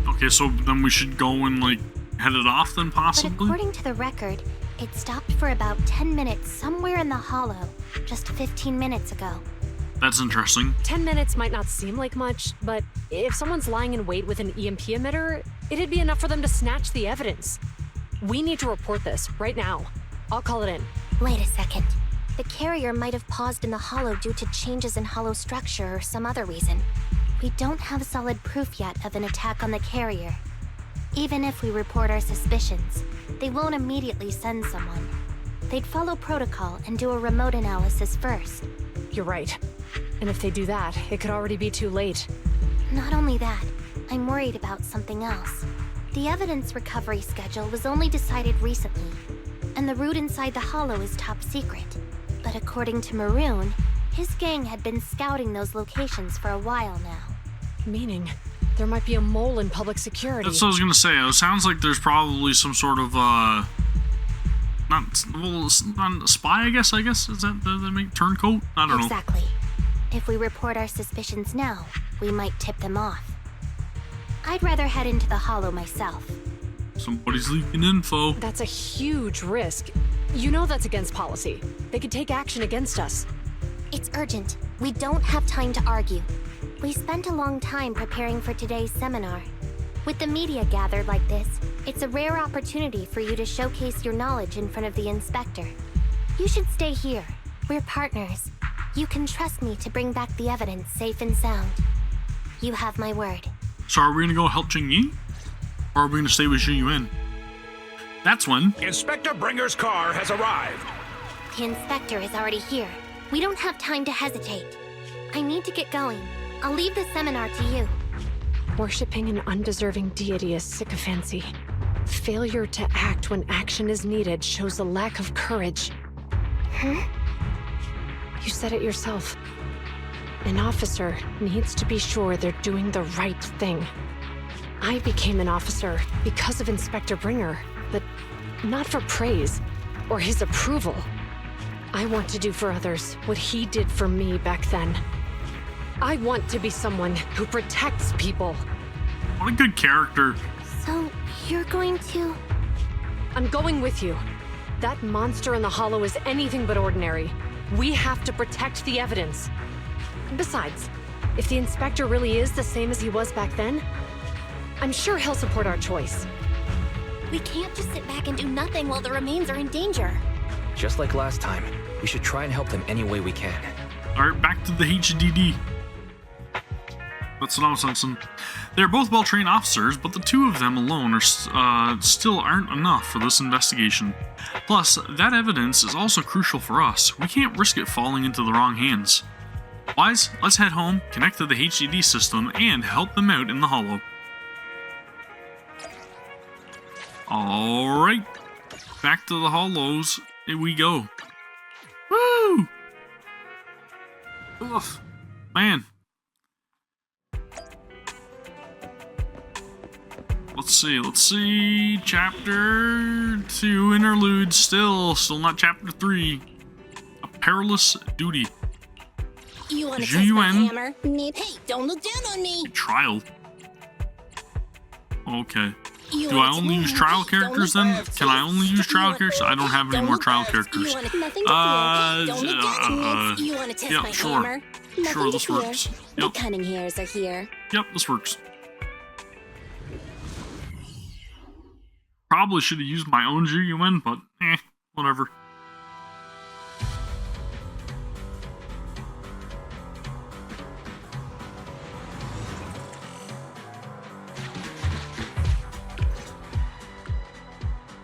Okay, so then we should go and, like, head it off then, But possibly? according to the record, it stopped for about 10 minutes somewhere in the hollow, just 15 minutes ago. That's interesting. 10 minutes might not seem like much, but if someone's lying in wait with an EMP emitter, it'd be enough for them to snatch the evidence. We need to report this right now. I'll call it in. Wait a second. The carrier might have paused in the hollow due to changes in hollow structure or some other reason. We don't have solid proof yet of an attack on the carrier. Even if we report our suspicions, they won't immediately send someone. They'd follow protocol and do a remote analysis first. You're right. And if they do that, it could already be too late. Not only that, I'm worried about something else. The evidence recovery schedule was only decided recently, and the route inside the hollow is top secret. But according to Maroon, his gang had been scouting those locations for a while now. Meaning, there might be a mole in public security. That's what I was gonna say. It sounds like there's probably some sort of, not spy, I guess? Is that the make turncoat? I don't know. Exactly. If we report our suspicions now, we might tip them off. I'd rather head into the hollow myself. Somebody's leaking info. That's a huge risk. You know that's against policy. They could take action against us. It's urgent. We don't have time to argue. We spent a long time preparing for today's seminar. With the media gathered like this, it's a rare opportunity for you to showcase your knowledge in front of the inspector. You should stay here. We're partners. You can trust me to bring back the evidence safe and sound. You have my word. So are we gonna go help Qingyi? Or are we gonna stay with Zhu Yuan? That's one. Inspector Bringer's car has arrived. The inspector is already here. We don't have time to hesitate. I need to get going. I'll leave the seminar to you. Worshipping an undeserving deity is sycophancy. Failure to act when action is needed shows a lack of courage. Huh? You said it yourself. An officer needs to be sure they're doing the right thing. I became an officer because of Inspector Bringer, but not for praise or his approval. I want to do for others what he did for me back then. I want to be someone who protects people. What a good character. So, you're going to... I'm going with you. That monster in the hollow is anything but ordinary. We have to protect the evidence. Besides, if the inspector really is the same as he was back then, I'm sure he'll support our choice. We can't just sit back and do nothing while the remains are in danger. Just like last time, we should try and help them any way we can. Alright, back to the HDD. That's what I was thinking. They're both well-trained officers, but the two of them alone are still aren't enough for this investigation. Plus, that evidence is also crucial for us. We can't risk it falling into the wrong hands. Wise, let's head home, connect to the HDD system, and help them out in the Hollow. Alright, back to the Hollows. Here we go. Woo! Ugh, man. Let's see. Chapter 2 interlude still not chapter 3. A perilous duty. You want to Zhu test my Yuan. hammer? Hey, don't look down on me. Trial. Okay. You Do wanna I only t- use trial Hey, don't characters look then? down. Can I only use trial You want- characters? I don't have any Don't more look trial down. characters. You want nothing to fear. Don't look down. You want to test yeah, my sure. hammer? Nothing Sure, to this fear. works. The Yep. cunning hairs are here. Yep, this works. Probably should have used my own Zhu Yuan, but whatever.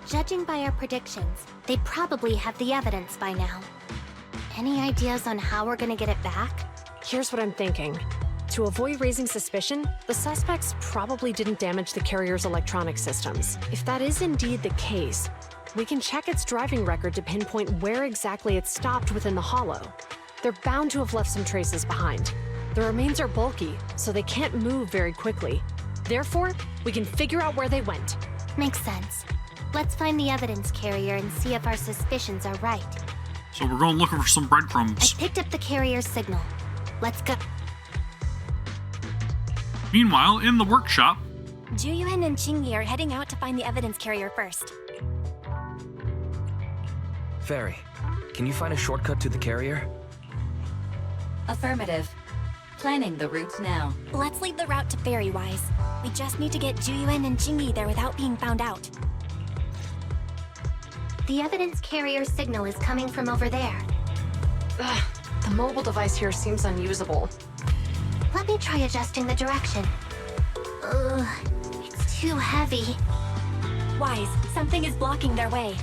Judging by our predictions, they probably have the evidence by now. Any ideas on how we're gonna get it back? Here's what I'm thinking. To avoid raising suspicion, the suspects probably didn't damage the carrier's electronic systems. If that is indeed the case, we can check its driving record to pinpoint where exactly it stopped within the Hollow. They're bound to have left some traces behind. The remains are bulky, so they can't move very quickly. Therefore, we can figure out where they went. Makes sense. Let's find the evidence carrier and see if our suspicions are right. So we're going looking for some I breadcrumbs. picked up the carrier's signal. Let's go. Meanwhile, in the workshop, Zhu Yuan and Qingyi are heading out to find the evidence carrier first. Fairy, can you find a shortcut to the carrier? Affirmative. Planning the route now. Let's leave the route to Fairy-wise. We just need to get Zhu Yuan and Qingyi there without being found out. The evidence carrier's signal is coming from over there. Ugh, the mobile device here seems unusable. Let me try adjusting the direction. Ugh, it's too heavy. Wise, something is blocking their way.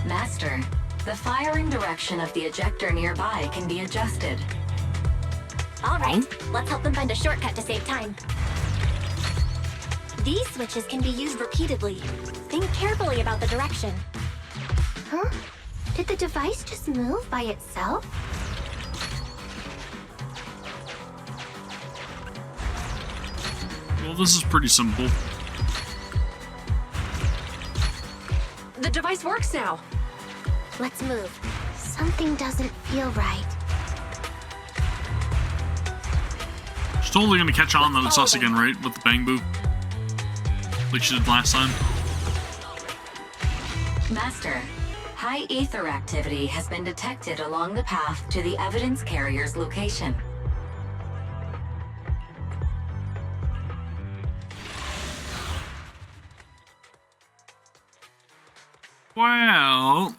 Master, the firing direction of the ejector nearby can be adjusted. All right, let's help them find a shortcut to save time. These switches can be used repeatedly. Think carefully about the direction. Huh? Did the device just move by itself? well, this is pretty simple. The device works now. Let's move. Something doesn't feel right. She's totally gonna catch on that it's us again, right? With the bang boo. Like she did last time. Master, high ether activity has been detected along the path to the evidence carrier's location. Well,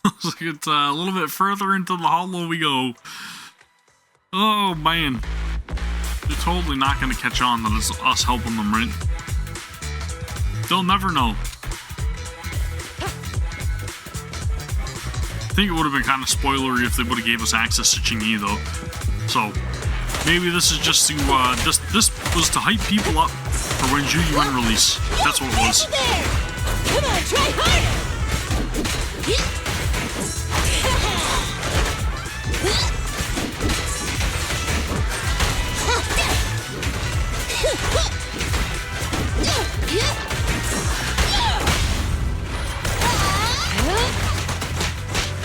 looks like it's a little bit further into the Hollow we go. Oh man, they're totally not gonna catch on that it's us helping them, right? They'll never know. I think it would have been kind of spoilery if they would have gave us access to Qingyi though. So maybe this is just to this was to hype people up for when Zhu Yuan release. That's what it was. Come on, try harder!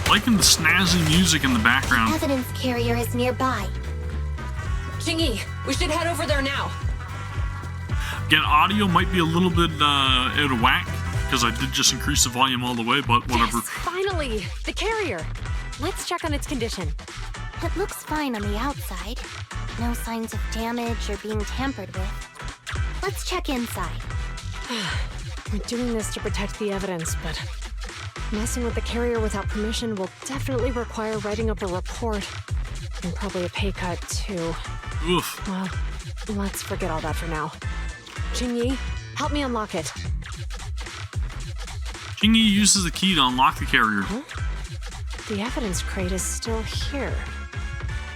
Liking the snazzy music in the background. Evidence carrier is nearby. Qingyi, we should head over there now. Again, audio might be a little bit out of whack because I did just increase the volume all the way, but whatever. Yes, finally, the carrier. Let's check on its condition. It looks fine on the outside. No signs of damage or being tampered with. Let's check inside. We're doing this to protect the evidence, but Messing with the carrier without permission will definitely require writing up a report. And probably a pay cut, too. Oof. Well, let's forget all that for now. Jingyi, help me unlock it. Jingyi uses the key to unlock the carrier. Huh? The evidence crate is still here.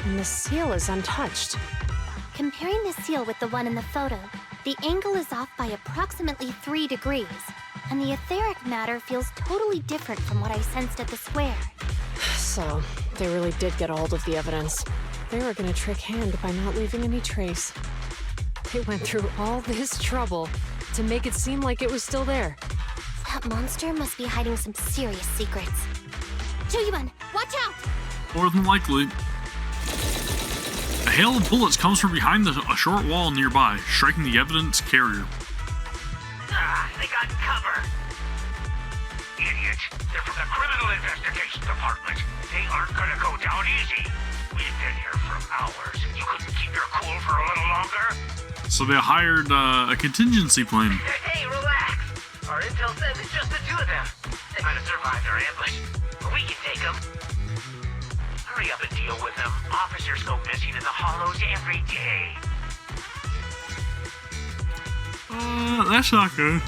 And the seal is untouched. Comparing the seal with the one in the photo, the angle is off by approximately 3 degrees, and the etheric matter feels totally different from what I sensed at the square. So, they really did get a hold of the evidence. They were gonna trick Hand by not leaving any trace. They went through all this trouble to make it seem like it was still there. That monster must be hiding some serious secrets. Joyuan, watch out! More than likely. A hail of bullets comes from behind a short wall nearby, striking the evidence carrier. They got cover. Idiots. They're from the Criminal Investigation Department. They aren't gonna go down easy. We've been here for hours. You couldn't keep your cool for a little longer? So they hired a contingency plan. Hey, relax. Our intel says it's just the two of them. They might have survived our ambush, but we can take them. Hurry up and deal with them. Officers go missing in the hollows every day. That's not good.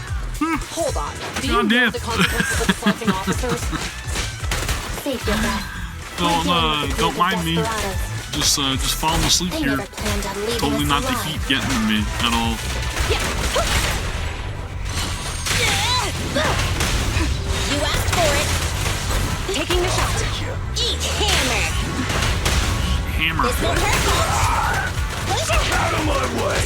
Hold on. Do you God know damn. the consequences of assaulting officers? Save your breath. Don't mind me. Just falling asleep They here. never planned on leaving Totally us not the alive. heat getting to me at all. You asked for it. Taking the shot. Eat hammer. Hammer. This won't hurt much. Close your Out of my way!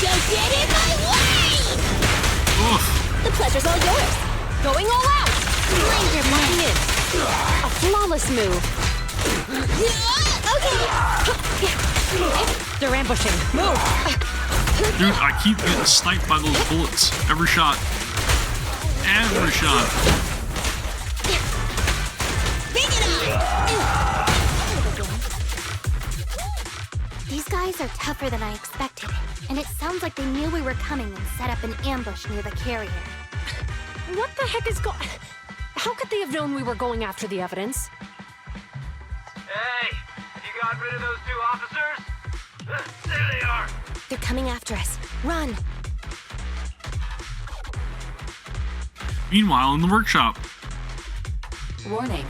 Don't get in my way! Oof. The pleasure's all yours. Going all out! Mind your Locking mind. in. A flawless move. Okay. They're ambushing. Move! Dude, I keep getting sniped by those bullets. Every shot. Every shot. Bring it on! These guys are tougher than I expected, and it sounds like they knew we were coming and set up an ambush near the carrier. What the heck is going... How could they have known we were going after the evidence? Hey, you got rid of those two officers? There they are. They're coming after us. Run! Meanwhile, in the workshop. Warning.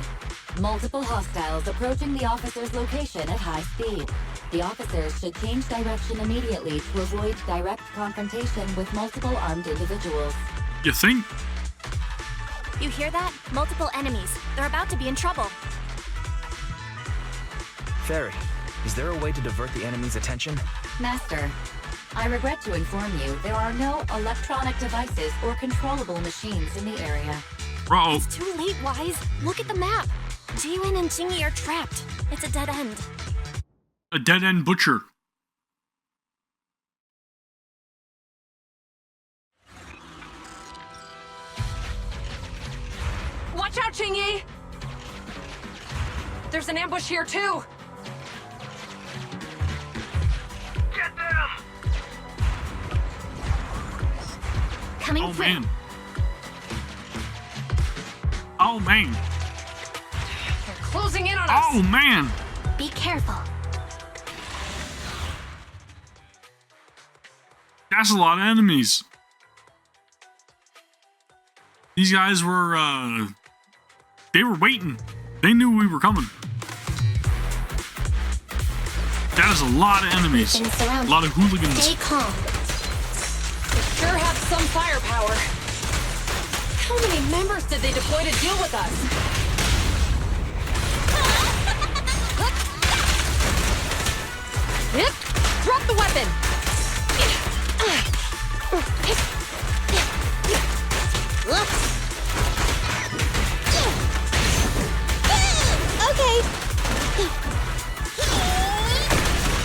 Multiple hostiles approaching the officer's location at high speed. The officers should change direction immediately to avoid direct confrontation with multiple armed individuals. You think? You hear that? Multiple enemies. They're about to be in trouble. Fairy, is there a way to divert the enemy's attention? Master, I regret to inform you there are no electronic devices or controllable machines in the area. Uh-oh. It's too late, Wise. Look at the map. Jiwin and Jingyi are trapped. It's a dead end. A dead-end butcher. Watch out, Jingyi! There's an ambush here, too! Get them! Coming Oh, through. man. Oh, man. They're closing in on us! Oh, man. Be careful. That's a lot of enemies. These guys were, they were waiting. They knew we were coming. That is a lot of enemies. We've been A surrounded. lot of hooligans. Stay calm. Sure have some firepower. How many members did they deploy to deal with us? Yep. Drop the weapon! Okay.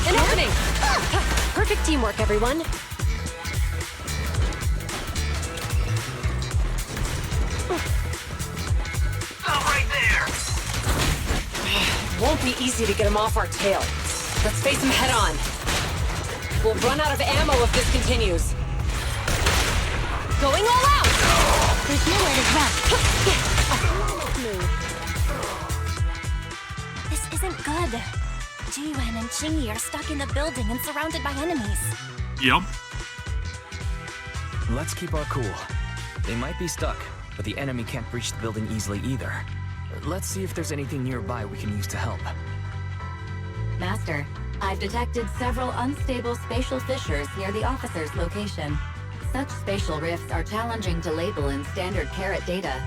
An opening! Perfect teamwork, everyone. Stop right there! Won't be easy to get him off our tail. Let's face him head on. We'll run out of ammo if this continues. Going all out! There's nowhere to run. This isn't good. Jiyuan and Qingyi are stuck in the building and surrounded by enemies. Yep. Let's keep our cool. They might be stuck, but the enemy can't breach the building easily either. Let's see if there's anything nearby we can use to help. Master, I've detected several unstable spatial fissures near the officer's location. Such spatial rifts are challenging to label in standard carat data,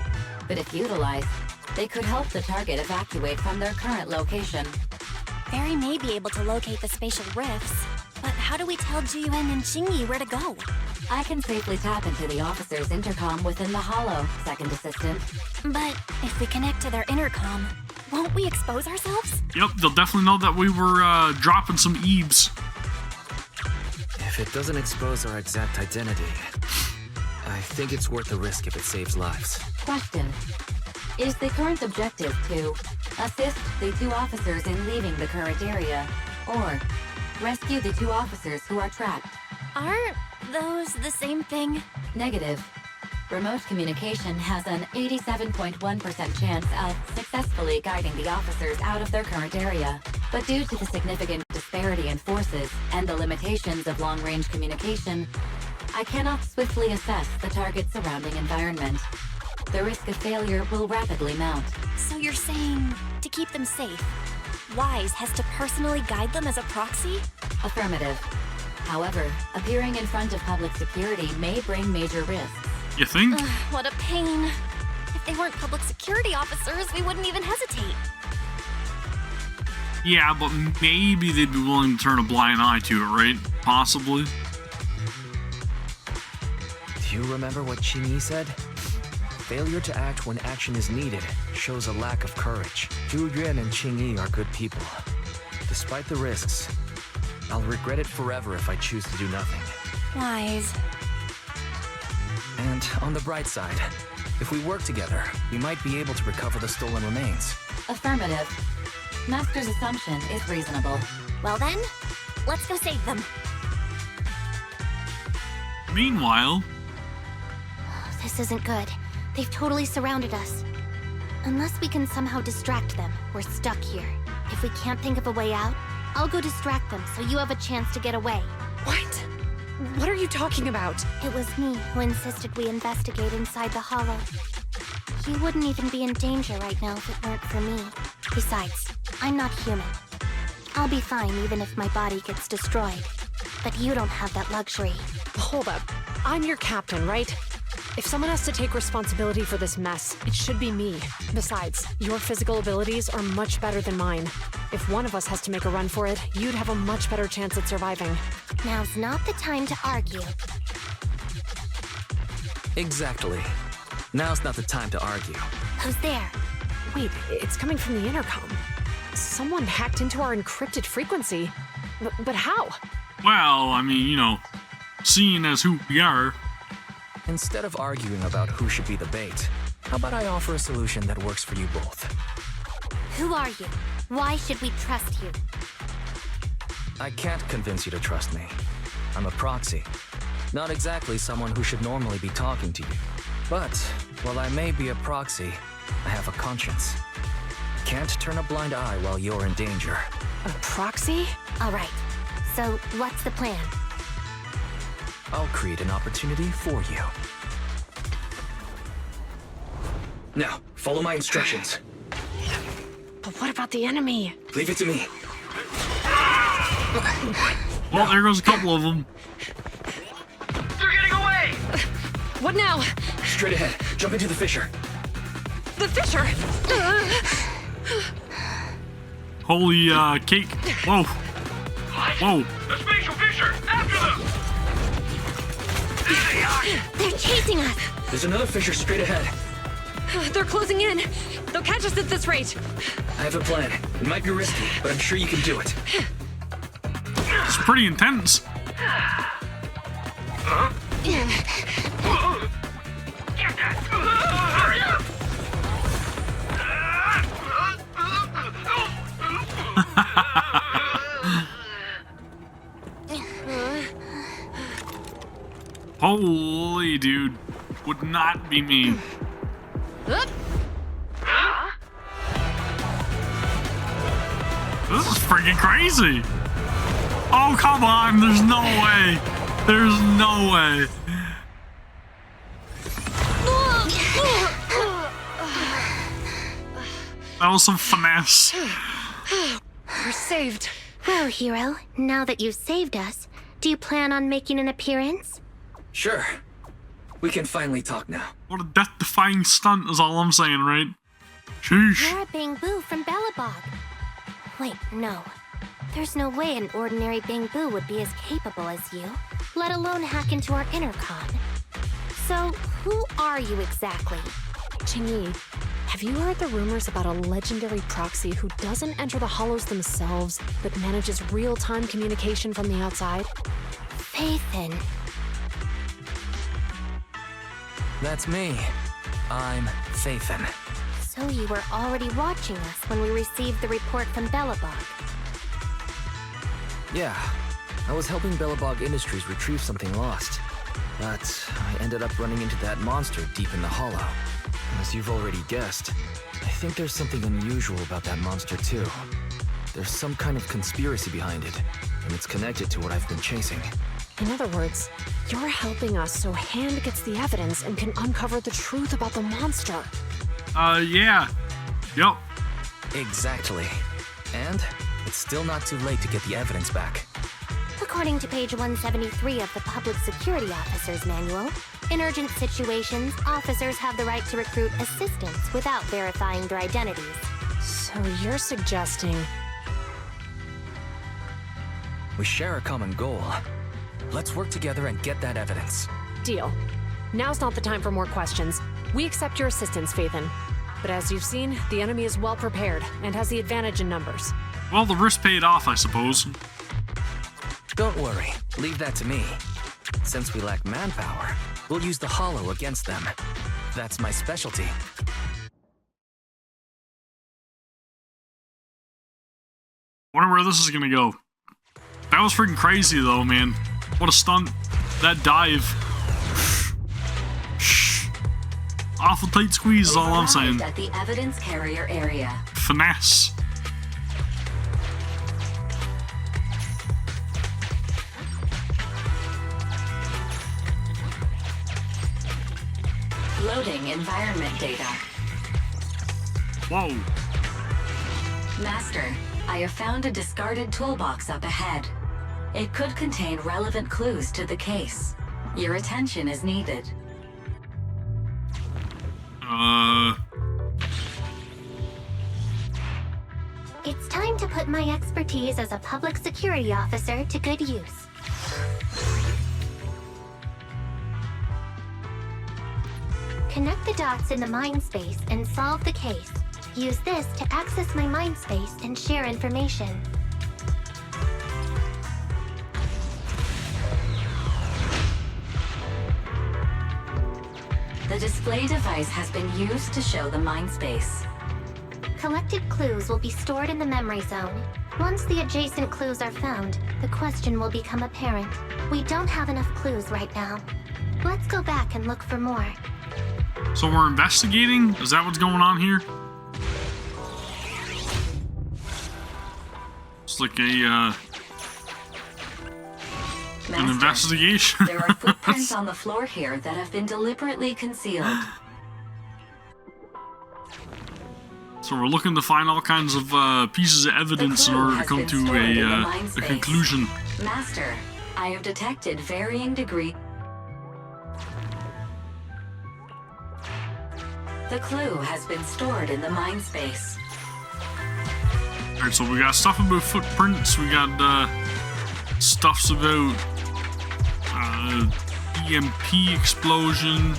but if utilized, they could help the target evacuate from their current location. Barry may be able to locate the spatial rifts, but how do we tell Jiyuan and Qingyi where to go? I can safely tap into the officer's intercom within the hollow, Second Assistant. But if we connect to their intercom, won't we expose ourselves? Yep, they'll definitely know that we were dropping some eaves. If it doesn't expose our exact identity, I think it's worth the risk if it saves lives. Question. Is the current objective to assist the 2 officers in leaving the current area, or rescue the 2 officers who are trapped? Aren't those the same thing? Negative. Remote communication has an 87.1% chance of successfully guiding the officers out of their current area. But due to the significant disparity in forces and the limitations of long-range communication, I cannot swiftly assess the target's surrounding environment. The risk of failure will rapidly mount. So you're saying to keep them safe, Wise has to personally guide them as a proxy? Affirmative. However, appearing in front of public security may bring major risks. You think? What a pain. If they weren't public security officers, we wouldn't even hesitate. Yeah, but maybe they'd be willing to turn a blind eye to it, right? Possibly. Do you remember what Qingyi said? Failure to act when action is needed shows a lack of courage. Zhu Yuan and Qingyi are good people. Despite the risks, I'll regret it forever if I choose to do nothing. Wise. And on the bright side, if we work together, we might be able to recover the stolen remains. Affirmative. Master's assumption is reasonable. Well then, let's go save them. Meanwhile... This isn't good. They've totally surrounded us. Unless we can somehow distract them, we're stuck here. If we can't think of a way out, I'll go distract them so you have a chance to get away. What? What are you talking about? It was me who insisted we investigate inside the hollow. You wouldn't even be in danger right now if it weren't for me. Besides, I'm not human. I'll be fine even if my body gets destroyed. But you don't have that luxury. Hold up. I'm your captain, right? If someone has to take responsibility for this mess, it should be me. Besides, your physical abilities are much better than mine. If one of us has to make a run for it, you'd have a much better chance at surviving. Now's not the time to argue. Exactly. Now's not the time to argue. Who's there? Wait, it's coming from the intercom. Someone hacked into our encrypted frequency. But how? Well, I mean, you know, seeing as who we are... Instead of arguing about who should be the bait, how about I offer a solution that works for you both? Who are you? Why should we trust you? I can't convince you to trust me. I'm a proxy. Not exactly someone who should normally be talking to you. But, while I may be a proxy, I have a conscience. Can't turn a blind eye while you're in danger. A proxy? All right. So, what's the plan? I'll create an opportunity for you. Now, follow my instructions. But what about the enemy? Leave it to me. Well, there goes a couple of them. They're getting away! What now? Straight ahead. Jump into the fissure. The fissure! Holy, cake. Whoa. Whoa. The spatial fissure! After them! There they are! They're chasing us! There's another fissure straight ahead. They're closing in. They'll catch us at this rate. I have a plan. It might be risky, but I'm sure you can do it. It's pretty intense. Huh? Get that! Hurry up! Holy dude. Would not be me. This is freaking crazy. Oh, come on. There's no way. There's no way. That was some finesse. We're saved. Well, hero, now that you've saved us, do you plan on making an appearance? Sure. We can finally talk now. What a death-defying stunt is all I'm saying, right? Sheesh. You're a Bang-Boo from Bellabog. Wait, no. There's no way an ordinary Bang-Boo would be as capable as you, let alone hack into our intercom. So, who are you exactly? Chingy, have you heard the rumors about a legendary proxy who doesn't enter the hollows themselves, but manages real-time communication from the outside? Phaethon. That's me. I'm Phaethon. So you were already watching us when we received the report from Bellabog. Yeah, I was helping Bellabog Industries retrieve something lost. But I ended up running into that monster deep in the hollow. As you've already guessed, I think there's something unusual about that monster too. There's some kind of conspiracy behind it, and it's connected to what I've been chasing. In other words, you're helping us so Hand gets the evidence and can uncover the truth about the monster. Yeah. Yup. Exactly. And it's still not too late to get the evidence back. According to page 173 of the Public Security Officer's Manual, in urgent situations, officers have the right to recruit assistants without verifying their identities. So you're suggesting... We share a common goal. Let's work together and get that evidence. Deal. Now's not the time for more questions. We accept your assistance, Phaethon. But as you've seen, the enemy is well prepared and has the advantage in numbers. Well, the risk paid off, I suppose. Don't worry. Leave that to me. Since we lack manpower, we'll use the hollow against them. That's my specialty. Wonder where this is gonna go. That was freaking crazy though, man. What a stunt. That dive. Awful tight squeeze is all I'm saying. At the evidence carrier area. Finesse. Loading environment data. Whoa. Master, I have found a discarded toolbox up ahead. It could contain relevant clues to the case. Your attention is needed. It's time to put my expertise as a public security officer to good use. Connect the dots in the mind space and solve the case. Use this to access my mind space and share information. The display device has been used to show the mind space. Collected clues will be stored in the memory zone. Once the adjacent clues are found, the question will become apparent. We don't have enough clues right now. Let's go back and look for more. So we're investigating? Is that what's going on here? It's like a, Master, an investigation. There are footprints on the floor here that have been deliberately concealed. So we're looking to find all kinds of pieces of evidence in order to come to a conclusion. Master, I have detected varying degrees. The clue has been stored in the mind space. Alright, so we got stuff about footprints, we got stuffs about EMP explosion.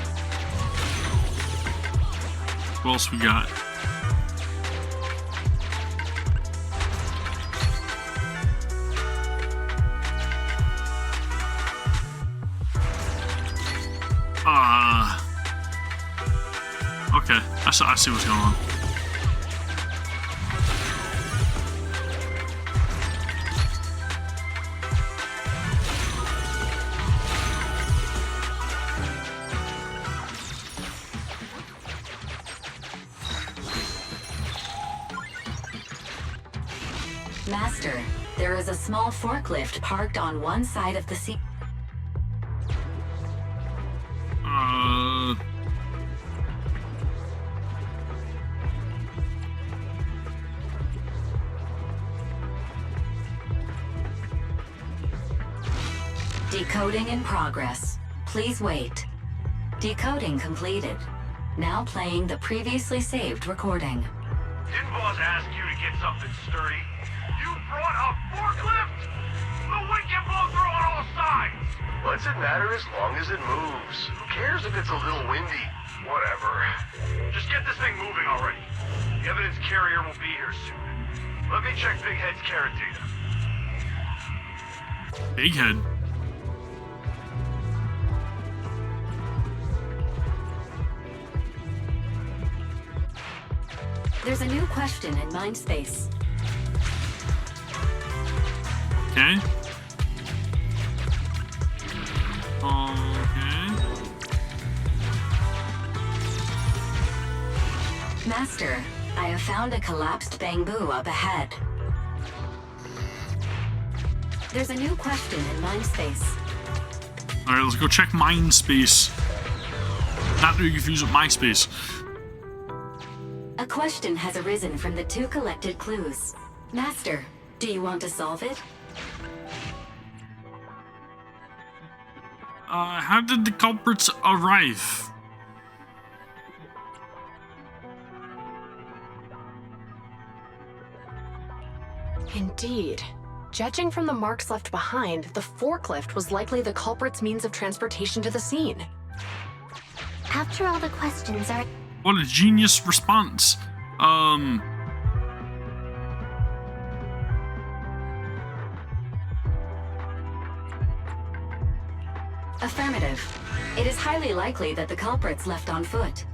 What else we got? Okay, I see what's going on. There is a small forklift parked on one side of the scene. Decoding in progress. Please wait. Decoding completed. Now playing the previously saved recording. Didn't boss ask you to get something sturdy? You brought a forklift? The wind can blow through on all sides! What's it matter as long as it moves? Who cares if it's a little windy? Whatever. Just get this thing moving already. The evidence carrier will be here soon. Let me check Big Head's carrot data. Big Head. There's a new question in Mindspace. Okay. Okay. Master, I have found a collapsed bamboo up ahead. There's a new question in Mindspace. Alright, let's go check Mindspace. Not to be confused with MySpace. A question has arisen from the two collected clues. Master, do you want to solve it? How did the culprits arrive? Indeed. Judging from the marks left behind, the forklift was likely the culprit's means of transportation to the scene. After all the questions are... What a genius response. Affirmative. It is highly likely that the culprits left on foot.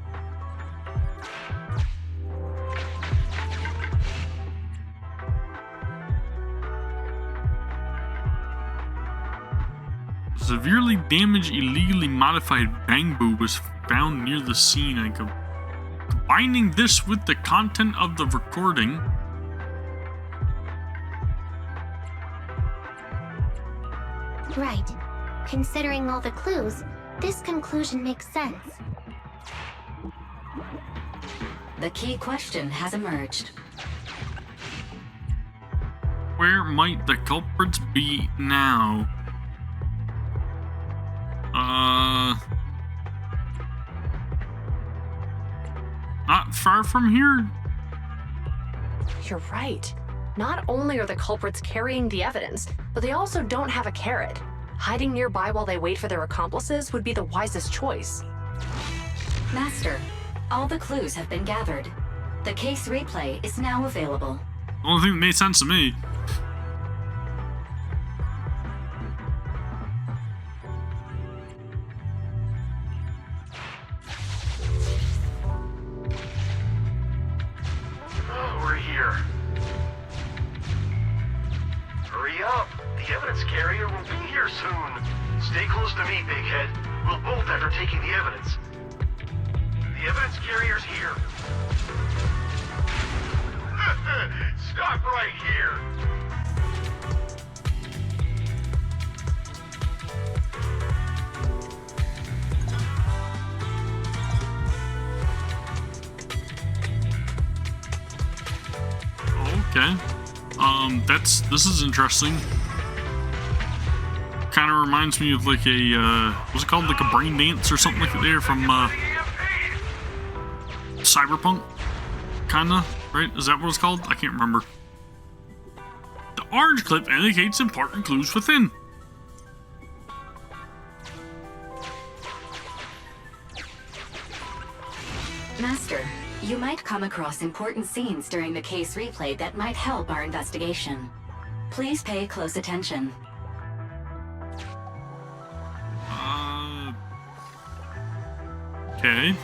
Severely damaged, illegally modified bamboo was found near the scene. And combining this with the content of the recording, Right. Considering all the clues, this conclusion makes sense. The key question has emerged. where might the culprits be now? Not far from here? You're right. Not only are the culprits carrying the evidence, but they also don't have a carrot. Hiding nearby while they wait for their accomplices would be the wisest choice. Master, all the clues have been gathered. The case replay is now available. The only thing that made sense to me. Oh, we're here. Hurry up. The evidence carrier will be here soon. Stay close to me, Big Head. We'll bolt after taking the evidence. The evidence carrier's here. Stop right here. Okay. This is interesting. Kind of reminds me of like a, what's it called? Like a brain dance or something like that there from, Cyberpunk? Kinda, right? Is that what it's called? I can't remember. The orange clip indicates important clues within. Master, you might come across important scenes during the case replay that might help our investigation. Please pay close attention. Okay. Even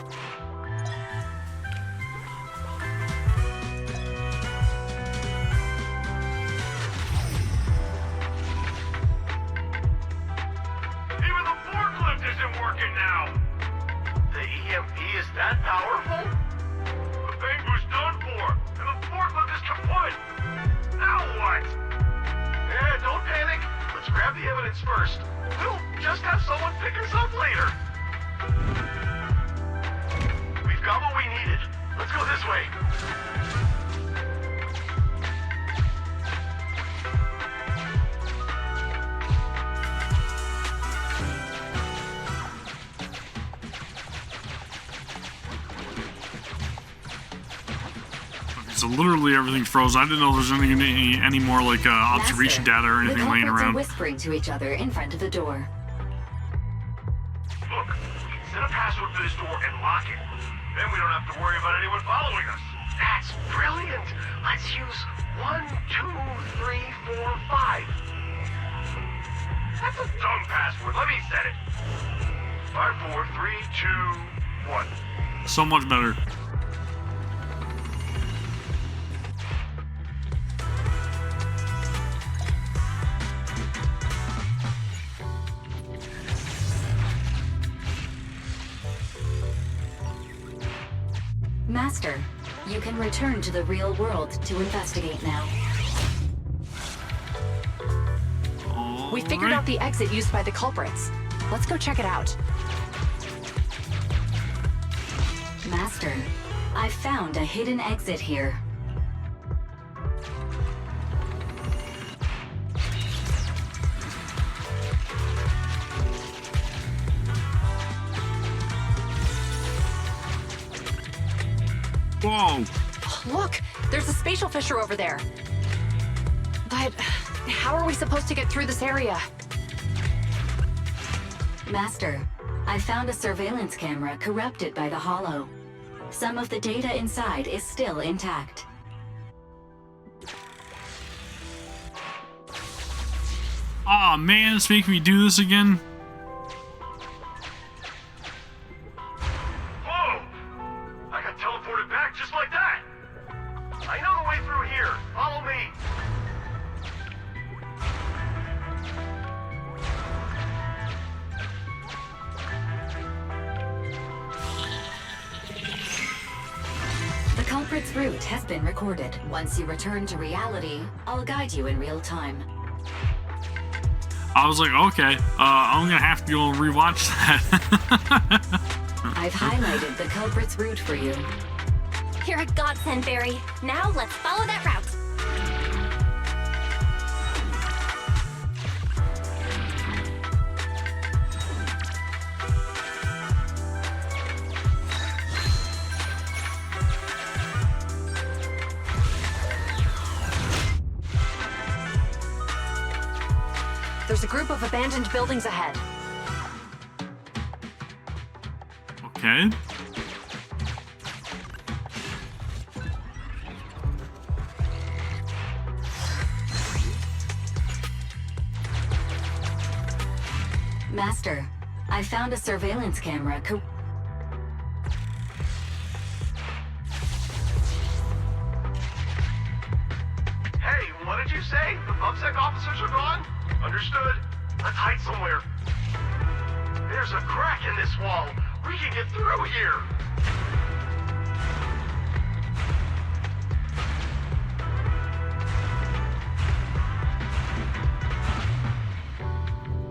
the forklift isn't working now. The EMP is that powerful? The bamboo's done for, and the forklift is kaput. Now what? grab the evidence first. We'll just have someone pick us up later. We've got what we needed. Let's go this way. So literally everything froze. I didn't know there was any more like observation Master, data or anything the laying culprits around. are whispering to each other in front of the door. Look, we can set a password for this door and lock it. Then we don't have to worry about anyone following us. That's brilliant. Let's use 1, 2, 3, 4, 5. That's a dumb password. Let me set it. 5, 4, 3, 2, 1. So much better. Master, you can return to the real world to investigate now. We figured out the exit used by the culprits. Let's go check it out. Master, I found a hidden exit here. Whoa! Look, there's a spatial fissure over there. But how are we supposed to get through this area? Master, I found a surveillance camera corrupted by the Hollow. Some of the data inside is still intact. Aw, man, it's making me do this again. Whoa! I got teleported back just like that. I know the way through here. Follow me. The culprit's route has been recorded. Once you return to reality, I'll guide you in real time. I was like, okay, I'm gonna have to go and rewatch that. I've highlighted the culprit's route for you. You're a godsend, Barry. Now let's follow that route. There's a group of abandoned buildings ahead. Okay. Master, I found a surveillance camera. Hey, what did you say? The PubSec officers are gone? Understood. Let's hide somewhere. There's a crack in this wall. We can get through here.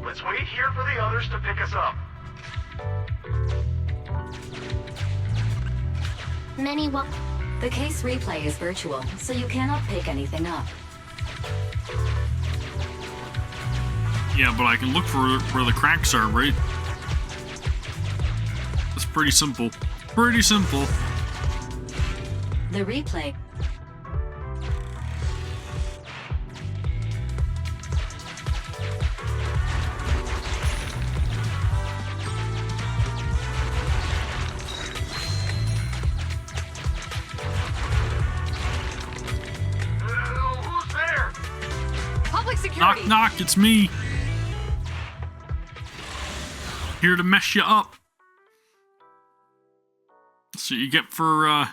Let's wait here for the others to pick us up. Many The case replay is virtual, so you cannot pick anything up. Yeah, but I can look for where the cracks are, right? It's pretty simple. Pretty simple. The replay. Who's there? Public security! Knock, knock, it's me. Here to mess you up. That's what you get for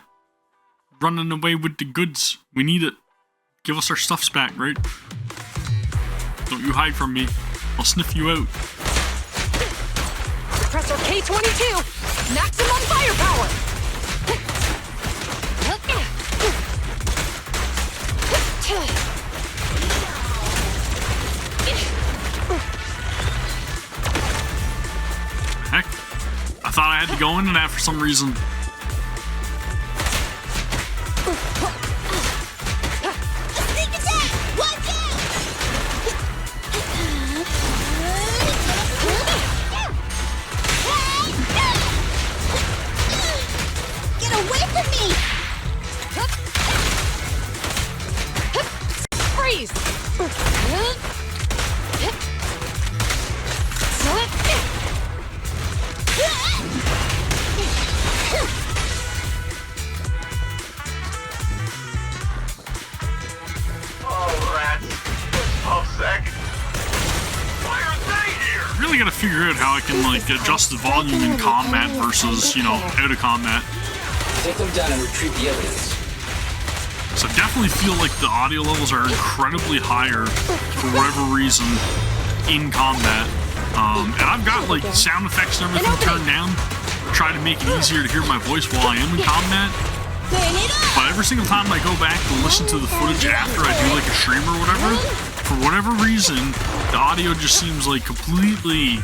running away with the goods. We need it. Give us our stuffs back, right? Don't you hide from me. I'll sniff you out. Suppressor K-22! Maximum firepower! I had to go into that for some reason. Sneak attack! Watch out! Get away from me! Freeze! Oh, rats. PubSec. Why are they here? Really gotta figure out how I can like adjust the volume in combat versus, you know, out of combat. Take them down and retrieve the evidence. So definitely feel like the audio levels are incredibly higher for whatever reason in combat. And I've got like sound effects and everything turned down to try to make it easier to hear my voice while I am in combat. But every single time I go back to listen to the footage after I do like a stream or whatever reason, the audio just seems like completely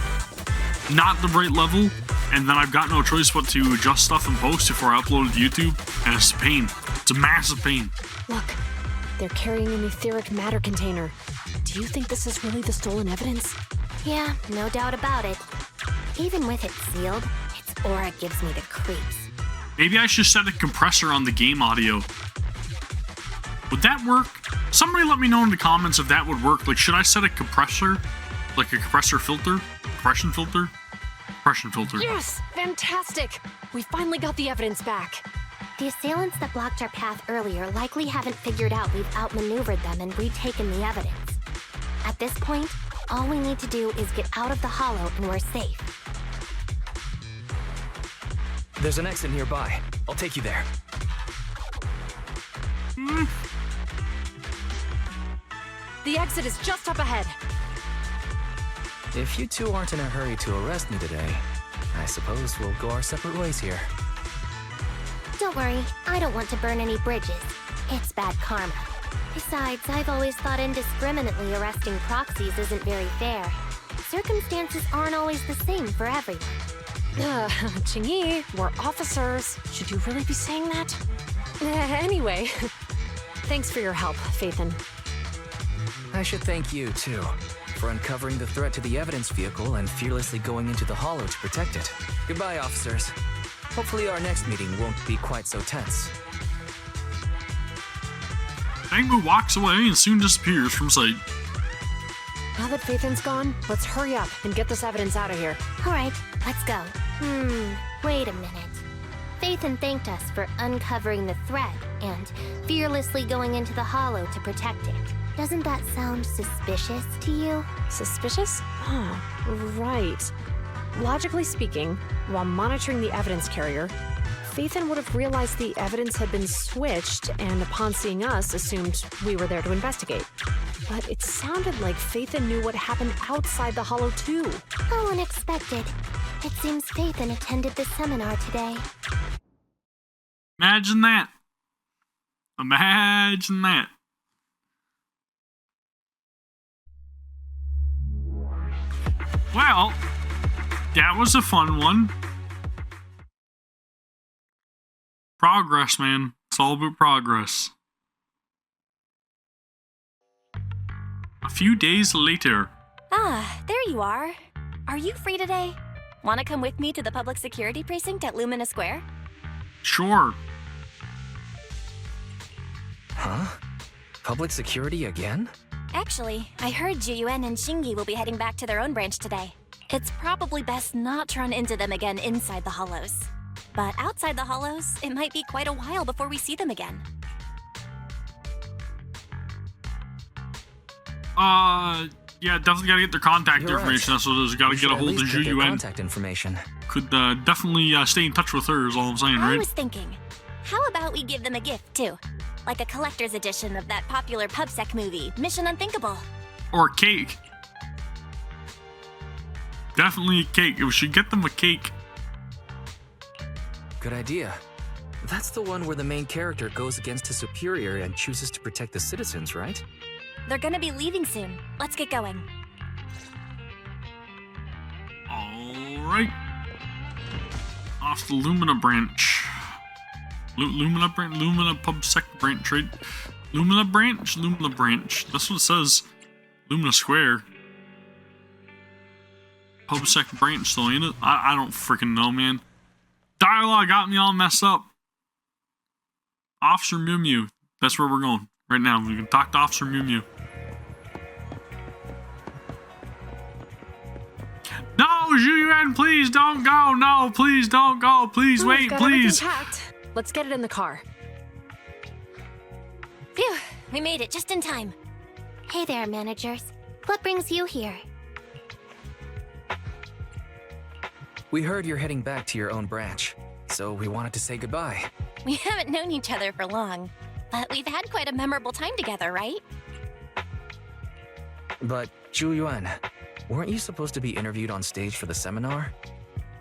not the right level. And then I've got no choice but to adjust stuff in post before I upload it to YouTube. And it's a pain. It's a massive pain. Look, they're carrying an etheric matter container. Do you think this is really the stolen evidence? Yeah, no doubt about it. Even with it sealed, its aura gives me the creeps. Maybe I should set a compressor on the game audio. Would that work? Somebody let me know in the comments if that would work. Like, should I set a compressor? Like a compressor filter? Compression filter? Compression filter. Yes! Fantastic! We finally got the evidence back. The assailants that blocked our path earlier likely haven't figured out we've outmaneuvered them and retaken the evidence. At this point, all we need to do is get out of the hollow and we're safe. There's an exit nearby. I'll take you there. The exit is just up ahead. If you two aren't in a hurry to arrest me today, I suppose we'll go our separate ways here. Don't worry, I don't want to burn any bridges. It's bad karma. Besides, I've always thought indiscriminately arresting proxies isn't very fair. Circumstances aren't always the same for everyone. Chingy, we're officers. Should you really be saying that? Anyway, thanks for your help, Phaethon. I should thank you, too, for uncovering the threat to the evidence vehicle and fearlessly going into the hollow to protect it. Goodbye, officers. Hopefully our next meeting won't be quite so tense. Angbu walks away and soon disappears from sight. Now that Phaethon's gone, let's hurry up and get this evidence out of here. Alright, let's go. Wait a minute. Phaethon thanked us for uncovering the threat and fearlessly going into the hollow to protect it. Doesn't that sound suspicious to you? Suspicious? Right. Logically speaking, while monitoring the evidence carrier, Phaethon would have realized the evidence had been switched and upon seeing us assumed we were there to investigate. But it sounded like Phaethon knew what happened outside the hollow too. How unexpected. It seems Phaethon attended the seminar today. Imagine that. Imagine that. Well, that was a fun one. Progress, man. It's all about progress. A few days later. Ah, there you are. Are you free today? Want to come with me to the public security precinct at Lumina Square? Sure. Huh? Public security again? Actually, I heard Juyuan and Shingi will be heading back to their own branch today. It's probably best not to run into them again inside the hollows. But outside the hollows, it might be quite a while before we see them again. Yeah, definitely gotta get their contact information. That's what it is. Gotta get a hold of Juyuan. Contact information. Could definitely stay in touch with her, is all I'm saying, right? I was thinking, how about we give them a gift, too? Like a collector's edition of that popular PubSec movie, Mission Unthinkable. Or a cake. Definitely a cake. We should get them a cake. Good idea. That's the one where the main character goes against his superior and chooses to protect the citizens, right? They're gonna be leaving soon. Let's get going. Alright. Off the Lumina branch. Lumina PubSec branch, right? Lumina branch. That's what it says. Lumina Square. PubSec branch, though, ain't it? I don't freaking know, man. Dialogue got me all messed up. Officer Mew Mew. That's where we're going right now. We can talk to Officer Mew Mew. No, Zhuyuan, please don't go. No, please don't go. Please wait, please. Packed. Let's get it in the car. Phew, we made it just in time. Hey there, managers. What brings you here? We heard you're heading back to your own branch, so we wanted to say goodbye. We haven't known each other for long, but we've had quite a memorable time together, right? But, Zhu Yuan, weren't you supposed to be interviewed on stage for the seminar?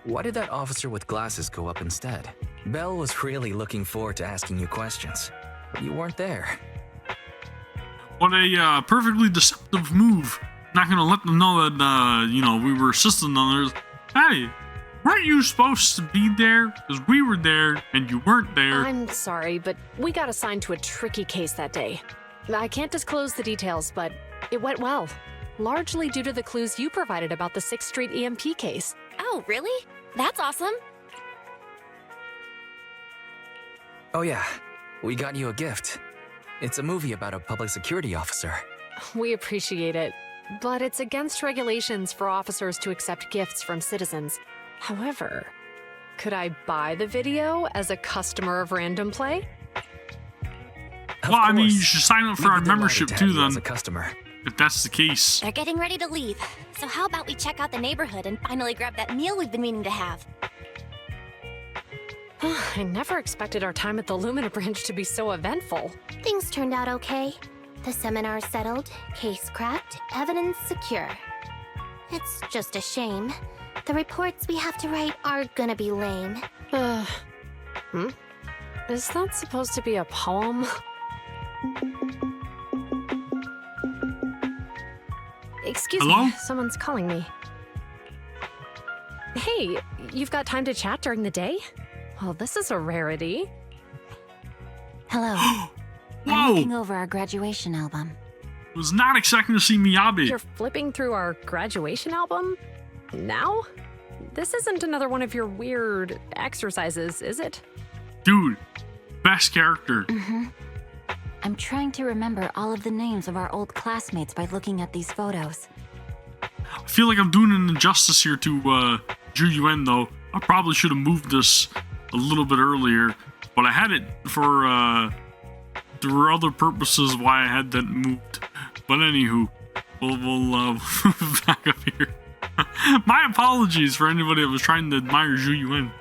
Why did that officer with glasses go up instead? Belle was really looking forward to asking you questions, but you weren't there. What a perfectly deceptive move. Not gonna let them know that, we were assisting others. Hey, weren't you supposed to be there? Because we were there and you weren't there. I'm sorry, but we got assigned to a tricky case that day. I can't disclose the details, but it went well. Largely due to the clues you provided about the 6th Street EMP case. Oh, really? That's awesome. Oh yeah, we got you a gift. It's a movie about a public security officer. We appreciate it, but it's against regulations for officers to accept gifts from citizens. However, could I buy the video as a customer of Random Play? Well, I mean, you should sign up for our membership too, then. As a customer. If that's the case. They're getting ready to leave, so how about we check out the neighborhood and finally grab that meal we've been meaning to have? I never expected our time at the Lumina branch to be so eventful. Things turned out okay. The seminar settled, case cracked, evidence secure. It's just a shame. The reports we have to write are gonna be lame. Is that supposed to be a poem? Excuse Hello? me, someone's calling me. Hey, you've got time to chat during the day? Well, this is a rarity. Hello. Whoa! I'm looking over our graduation album. Was not expecting to see Miyabi. You're flipping through our graduation album? Now? This isn't another one of your weird exercises, is it? Dude, best character. I'm trying to remember all of the names of our old classmates by looking at these photos. I feel like I'm doing an injustice here to Zhu Yuan, though. I probably should have moved this a little bit earlier, but I had it for there were other purposes why I had that moved. But anywho, we'll back up here. My apologies for anybody that was trying to admire Zhu Yuan.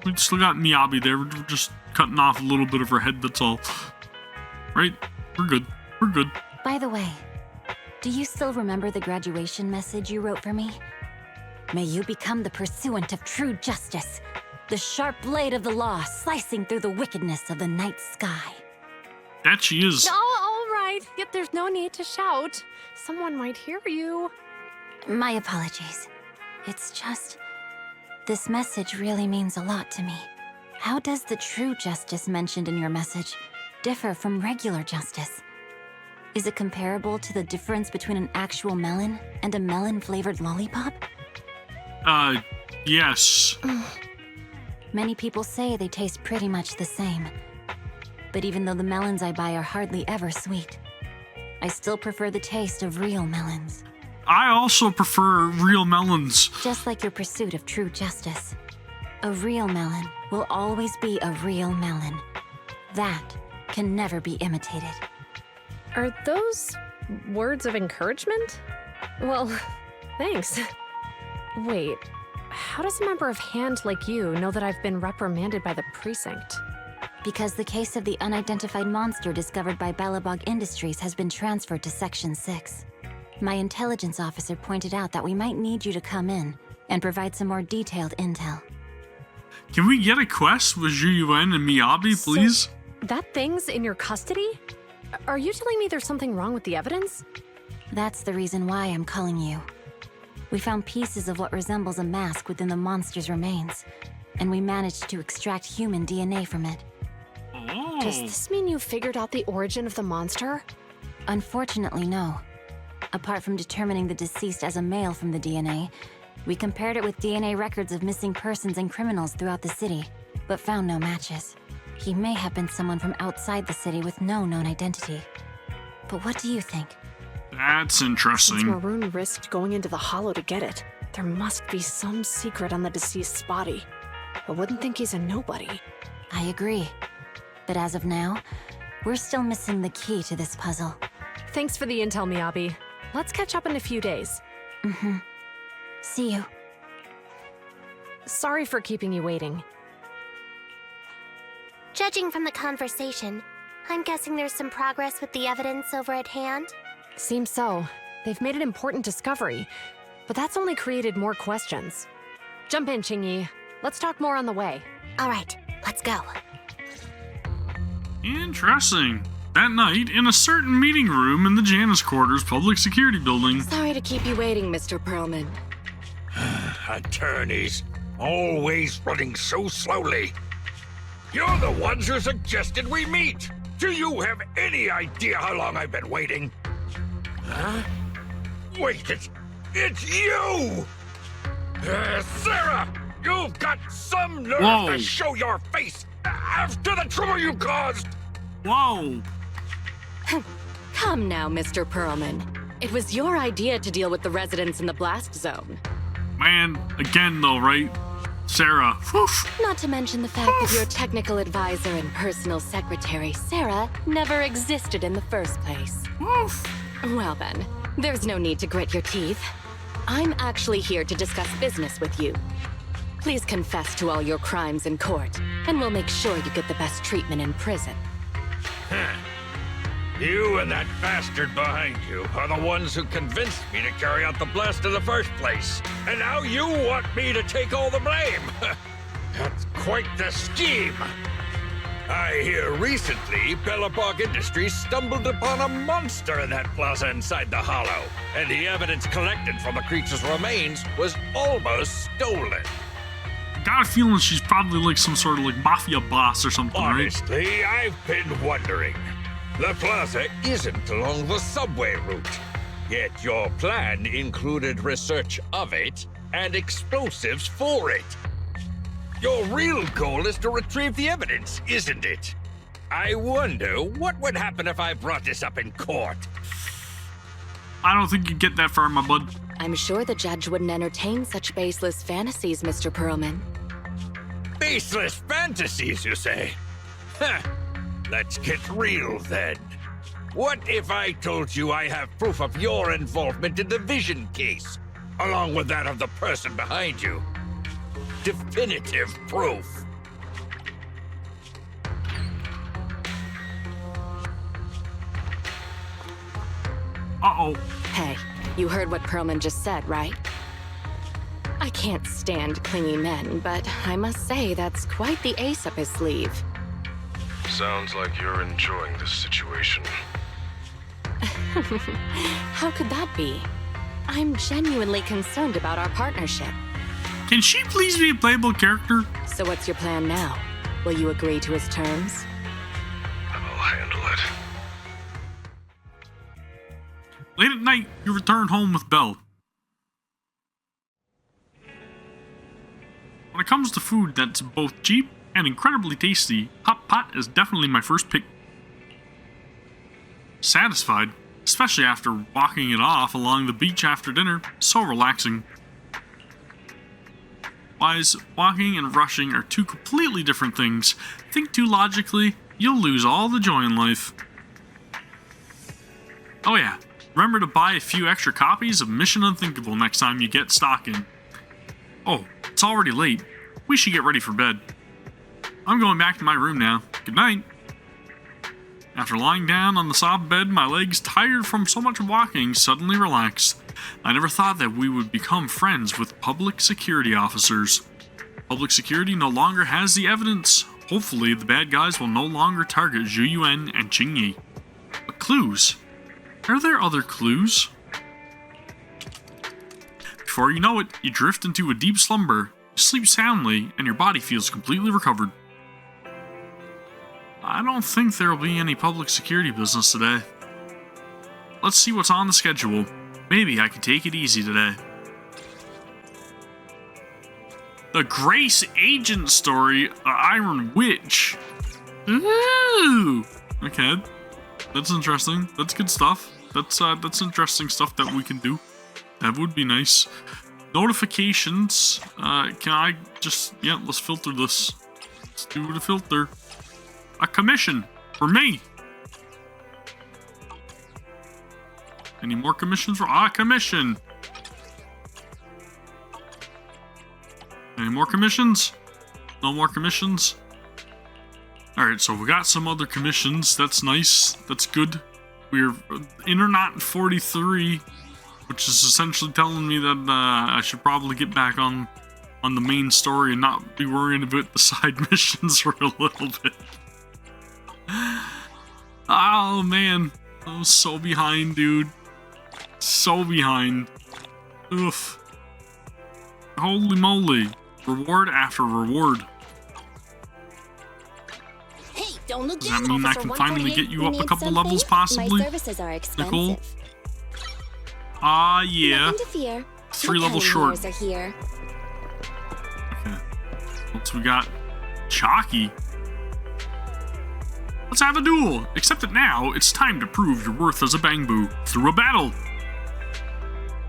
We still got Miyabi there. We're just cutting off a little bit of her head, that's all. Right? We're good. We're good. By the way, do you still remember the graduation message you wrote for me? May you become the pursuant of true justice, the sharp blade of the law slicing through the wickedness of the night sky. That she is. Oh, all right. Yet there's no need to shout. Someone might hear you. My apologies. It's just, this message really means a lot to me. How does the true justice mentioned in your message differ from regular justice? Is it comparable to the difference between an actual melon and a melon-flavored lollipop? Yes. Many people say they taste pretty much the same. But even though the melons I buy are hardly ever sweet, I still prefer the taste of real melons. I also prefer real melons. Just like your pursuit of true justice. A real melon will always be a real melon. That can never be imitated. Are those words of encouragement? Well, thanks. Wait, how does a member of HAND like you know that I've been reprimanded by the precinct? Because the case of the unidentified monster discovered by Balabog Industries has been transferred to Section 6. My intelligence officer pointed out that we might need you to come in and provide some more detailed intel. Can we get a quest with Zhu Yuan and Miyabi, please? So, that thing's in your custody? Are you telling me there's something wrong with the evidence? That's the reason why I'm calling you. We found pieces of what resembles a mask within the monster's remains, and we managed to extract human DNA from it. Oh. Does this mean you figured out the origin of the monster? Unfortunately, no. Apart from determining the deceased as a male from the DNA, we compared it with DNA records of missing persons and criminals throughout the city, but found no matches. He may have been someone from outside the city with no known identity. But what do you think? That's Since interesting. Maroon risked going into the Hollow to get it, there must be some secret on the deceased's body. I wouldn't think he's a nobody. I agree. But as of now, we're still missing the key to this puzzle. Thanks for the intel, Miyabi. Let's catch up in a few days. See you. Sorry for keeping you waiting. Judging from the conversation, I'm guessing there's some progress with the evidence over at hand? Seems so. They've made an important discovery, but that's only created more questions. Jump in, Qingyi. Let's talk more on the way. All right, let's go. Interesting. That night, in a certain meeting room in the Janus Quarters public security building. Sorry to keep you waiting, Mr. Perlman. Attorneys, always running so slowly. You're the ones who suggested we meet. Do you have any idea how long I've been waiting? Huh? Wait, it's you! Sarah! You've got some nerve Whoa. to show your face after the trouble you caused! Whoa! Come now, Mr. Perlman. It was your idea to deal with the residents in the blast zone. Man, again though, right? Sarah. Woof. Not to mention the fact that your technical advisor and personal secretary, Sarah, never existed in the first place. Woof. Well then, there's no need to grit your teeth. I'm actually here to discuss business with you. Please confess to all your crimes in court, and we'll make sure you get the best treatment in prison. You and that bastard behind you are the ones who convinced me to carry out the blast in the first place. And now you want me to take all the blame. That's quite the scheme. I hear recently Bellabog Industries stumbled upon a monster in that plaza inside the Hollow, and the evidence collected from the creature's remains was almost stolen. I got a feeling she's probably like some sort of like mafia boss or something, right? Honestly, I've been wondering. The plaza isn't along the subway route, yet your plan included research of it and explosives for it. Your real goal is to retrieve the evidence, isn't it? I wonder what would happen if I brought this up in court. I don't think you'd get that far, my bud. I'm sure the judge wouldn't entertain such baseless fantasies, Mr. Perlman. Baseless fantasies, you say? Huh. Let's get real then. What if I told you I have proof of your involvement in the Vision case, along with that of the person behind you? Definitive proof. Uh-oh. Hey, you heard what Perlman just said, right? I can't stand clingy men, but I must say that's quite the ace up his sleeve. Sounds like you're enjoying this situation. How could that be? I'm genuinely concerned about our partnership. Can she please be a playable character? So what's your plan now? Will you agree to his terms? I'll handle it. Late at night, you return home with Belle. When it comes to food that's both cheap and incredibly tasty, hot pot is definitely my first pick. Satisfied, especially after walking it off along the beach after dinner, so relaxing. Wise, walking and rushing are two completely different things. Think too logically, you'll lose all the joy in life. Oh yeah, remember to buy a few extra copies of Mission Unthinkable next time you get stock in. Oh, it's already late. We should get ready for bed. I'm going back to my room now. Good night. After lying down on the soft bed, my legs, tired from so much walking, suddenly relaxed. I never thought that we would become friends with public security officers. Public security no longer has the evidence. Hopefully, the bad guys will no longer target Zhu Yuan and Qingyi. But clues? Are there other clues? Before you know it, you drift into a deep slumber, you sleep soundly, and your body feels completely recovered. I don't think there will be any public security business today. Let's see what's on the schedule. Maybe I can take it easy today. The Grace Agent story, Iron Witch. Ooh! Okay. That's interesting. That's good stuff. That's interesting stuff that we can do. That would be nice. Notifications. Can I just... Yeah, let's filter this. Let's do the filter. A commission for me. Any more commissions? Commission. Any more commissions? No more commissions? Alright, so we got some other commissions. That's nice. That's good. We're Internet 43, which is essentially telling me that I should probably get back on the main story and not be worrying about the side missions for a little bit. Oh man, I was so behind, dude. So behind. Oof. Holy moly. Reward after reward. Hey, don't look Does that mean I can finally get you up a couple levels, possibly? My services are expensive. Nicole? Yeah. Nothing to fear. 3 levels short. Are here. Okay. Once we got Chalky. Let's have a duel. Except that now, it's time to prove your worth as a Bangbu through a battle.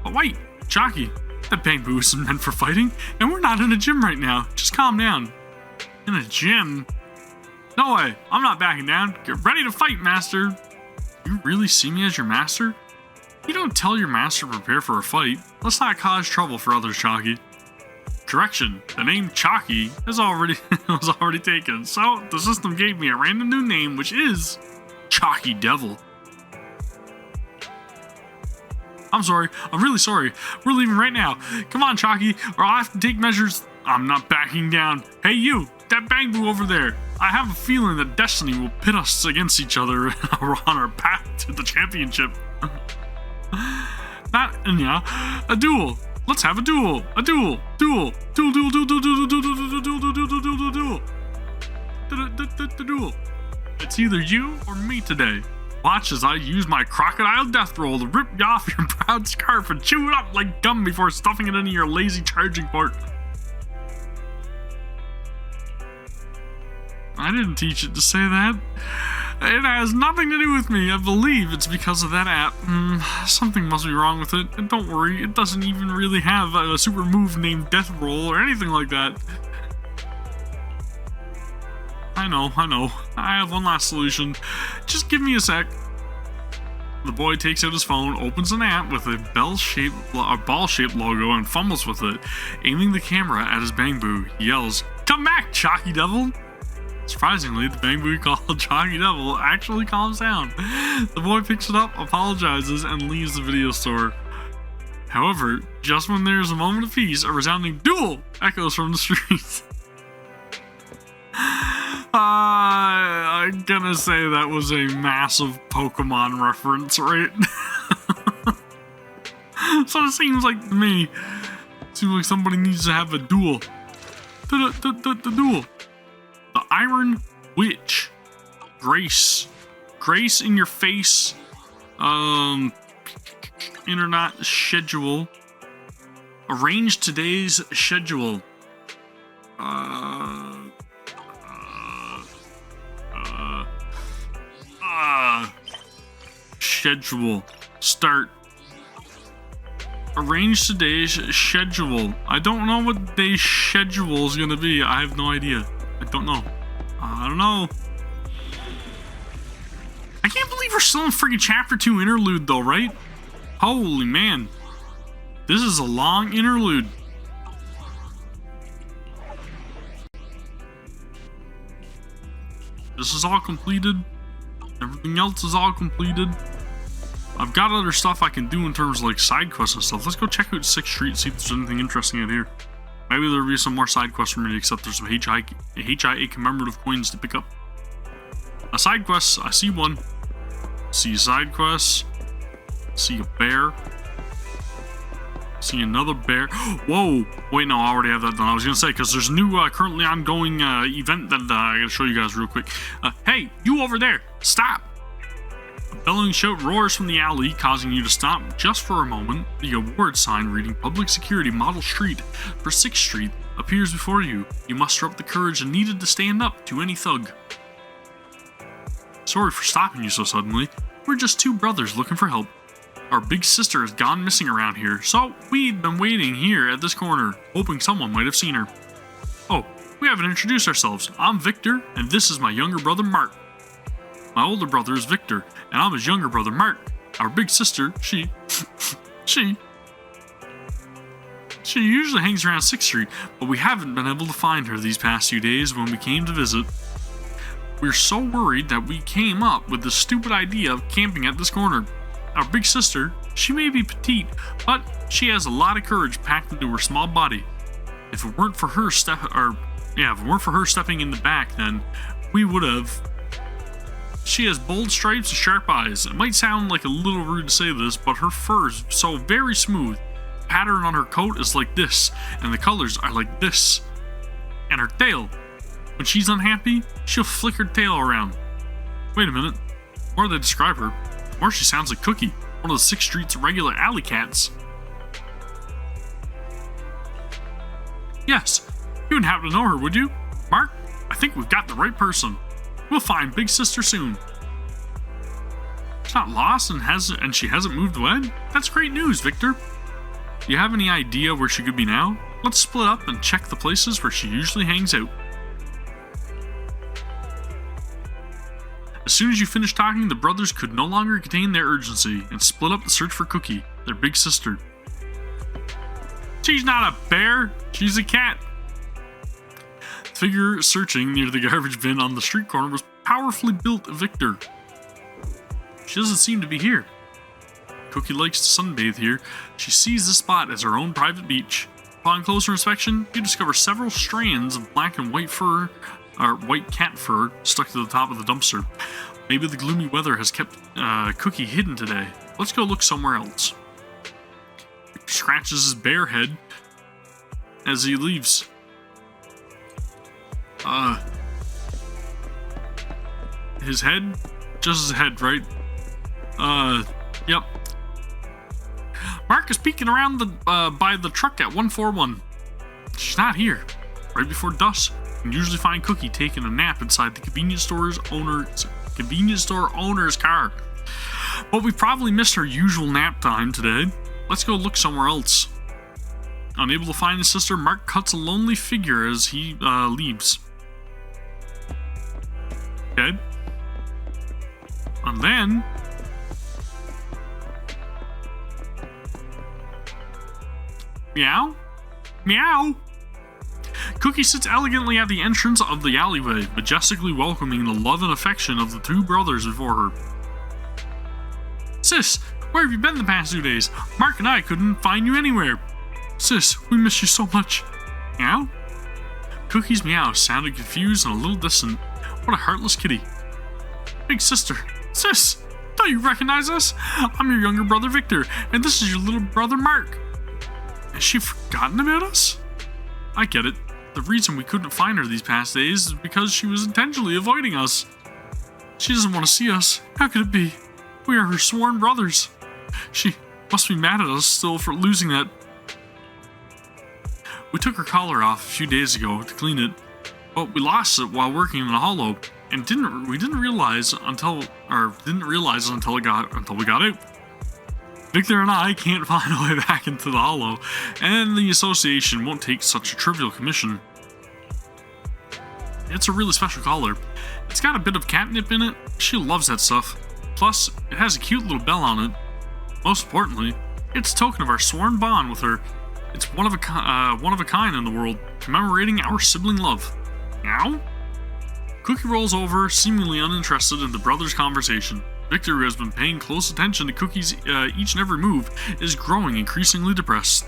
Oh wait, Chalky. That Bangbu isn't meant for fighting, and we're not in a gym right now. Just calm down. In a gym? No way, I'm not backing down. Get ready to fight, master. You really see me as your master? You don't tell your master to prepare for a fight. Let's not cause trouble for others, Chalky. Correction, the name Chalky was already taken, so the system gave me a random new name, which is Chalky Devil. I'm sorry. I'm really sorry. We're leaving right now. Come on, Chalky, or I'll have to take measures. I'm not backing down. Hey, you, that Bangbu over there. I have a feeling that destiny will pit us against each other on our path to the championship. A duel. Let's have a duel. A duel. Duel. Duel. It's either you or me today. Watch as I use my crocodile death roll to rip you off your proud scarf and chew it up like gum before stuffing it into your lazy charging port. I didn't teach it to say that. It has nothing to do with me. I believe it's because of that app. Something must be wrong with it. And don't worry, it doesn't even really have a super move named Death Roll or anything like that. I know. I have one last solution. Just give me a sec. The boy takes out his phone, opens an app with a ball-shaped logo and fumbles with it. Aiming the camera at his Bangbu, he yells, "Come back, Chalky Devil!" Surprisingly, the Bangbu called Chalky Devil actually calms down. The boy picks it up, apologizes, and leaves the video store. However, just when there is a moment of peace, a resounding duel echoes from the streets. I'm gonna say that was a massive Pokemon reference, right? So it seems like to me, somebody needs to have a duel. The duel. The Iron Witch. Grace in your face. Internet schedule. Arrange today's schedule. Schedule. Start. Arrange today's schedule. I don't know what today's schedule is gonna be. I have no idea. I don't know. I can't believe we're still in freaking Chapter 2 interlude though, right? Holy man. This is a long interlude. This is all completed. Everything else is all completed. I've got other stuff I can do in terms of like side quests and stuff. Let's go check out 6th Street, see if there's anything interesting in here. Maybe there'll be some more side quests for me to accept. There's some HIA commemorative coins to pick up. A side quest, I see one. See side quests. See a bear. See another bear. Whoa! Wait, no, I already have that done. I was gonna say, because there's a new, currently ongoing event that I gotta show you guys real quick. Hey, you over there! Stop! A bellowing shout roars from the alley, causing you to stop just for a moment. The award sign reading Public Security Model Street for 6th Street appears before you. You muster up the courage needed to stand up to any thug. Sorry for stopping you so suddenly. We're just two brothers looking for help. Our big sister has gone missing around here, so we'd been waiting here at this corner, hoping someone might have seen her. Oh, we haven't introduced ourselves. I'm Victor, and this is my younger brother, Mark. My older brother is Victor, and I'm his younger brother, Mark. Our big sister, she usually hangs around 6th Street, but we haven't been able to find her these past few days when we came to visit. We're so worried that we came up with the stupid idea of camping at this corner. Our big sister, she may be petite, but she has a lot of courage packed into her small body. If it weren't for her stepping in the back, then we would have. She has bold stripes and sharp eyes. It might sound like a little rude to say this, but her fur is so very smooth. The pattern on her coat is like this, and the colors are like this. And her tail. When she's unhappy, she'll flick her tail around. Wait a minute. The more they describe her, the more she sounds like Cookie, one of the 6th Street's regular alley cats. Yes, you wouldn't happen to know her, would you? Mark, I think we've got the right person. We'll find Big Sister soon. She's not lost and she hasn't moved away? That's great news, Victor. Do you have any idea where she could be now? Let's split up and check the places where she usually hangs out. As soon as you finished talking, the brothers could no longer contain their urgency and split up the search for Cookie, their big sister. She's not a bear, she's a cat. The figure searching near the garbage bin on the street corner was powerfully built Victor. She doesn't seem to be here. Cookie likes to sunbathe here. She sees the spot as her own private beach. Upon closer inspection, you discover several strands of black and white fur, or white cat fur, stuck to the top of the dumpster. Maybe the gloomy weather has kept Cookie hidden today. Let's go look somewhere else. Victor scratches his bare head as he leaves. His head? Just his head, right? Yep. Mark is peeking around by the truck at 141. She's not here. Right before dusk, you can usually find Cookie taking a nap inside the convenience store owner's car. But we probably missed her usual nap time today. Let's go look somewhere else. Unable to find his sister, Mark cuts a lonely figure as he leaves. Okay. And then meow? Meow! Cookie sits elegantly at the entrance of the alleyway, majestically welcoming the love and affection of the two brothers before her. Sis, where have you been the past 2 days? Mark and I couldn't find you anywhere. Sis, we miss you so much. Meow? Cookie's meow sounded confused and a little distant. What a heartless kitty. Big sister. Sis, don't you recognize us? I'm your younger brother Victor, and this is your little brother Mark. Has she forgotten about us? I get it. The reason we couldn't find her these past days is because she was intentionally avoiding us. She doesn't want to see us. How could it be? We are her sworn brothers. She must be mad at us still for losing that. We took her collar off a few days ago to clean it, but we lost it while working in the hollow, and we didn't realize until we got out. Victor and I can't find a way back into the hollow, and the association won't take such a trivial commission. It's a really special collar. It's got a bit of catnip in it. She loves that stuff. Plus, it has a cute little bell on it. Most importantly, it's a token of our sworn bond with her. It's one of a kind in the world, commemorating our sibling love. Meow? Cookie rolls over, seemingly uninterested in the brothers' conversation. Victor, who has been paying close attention to Cookie's each and every move, is growing increasingly depressed.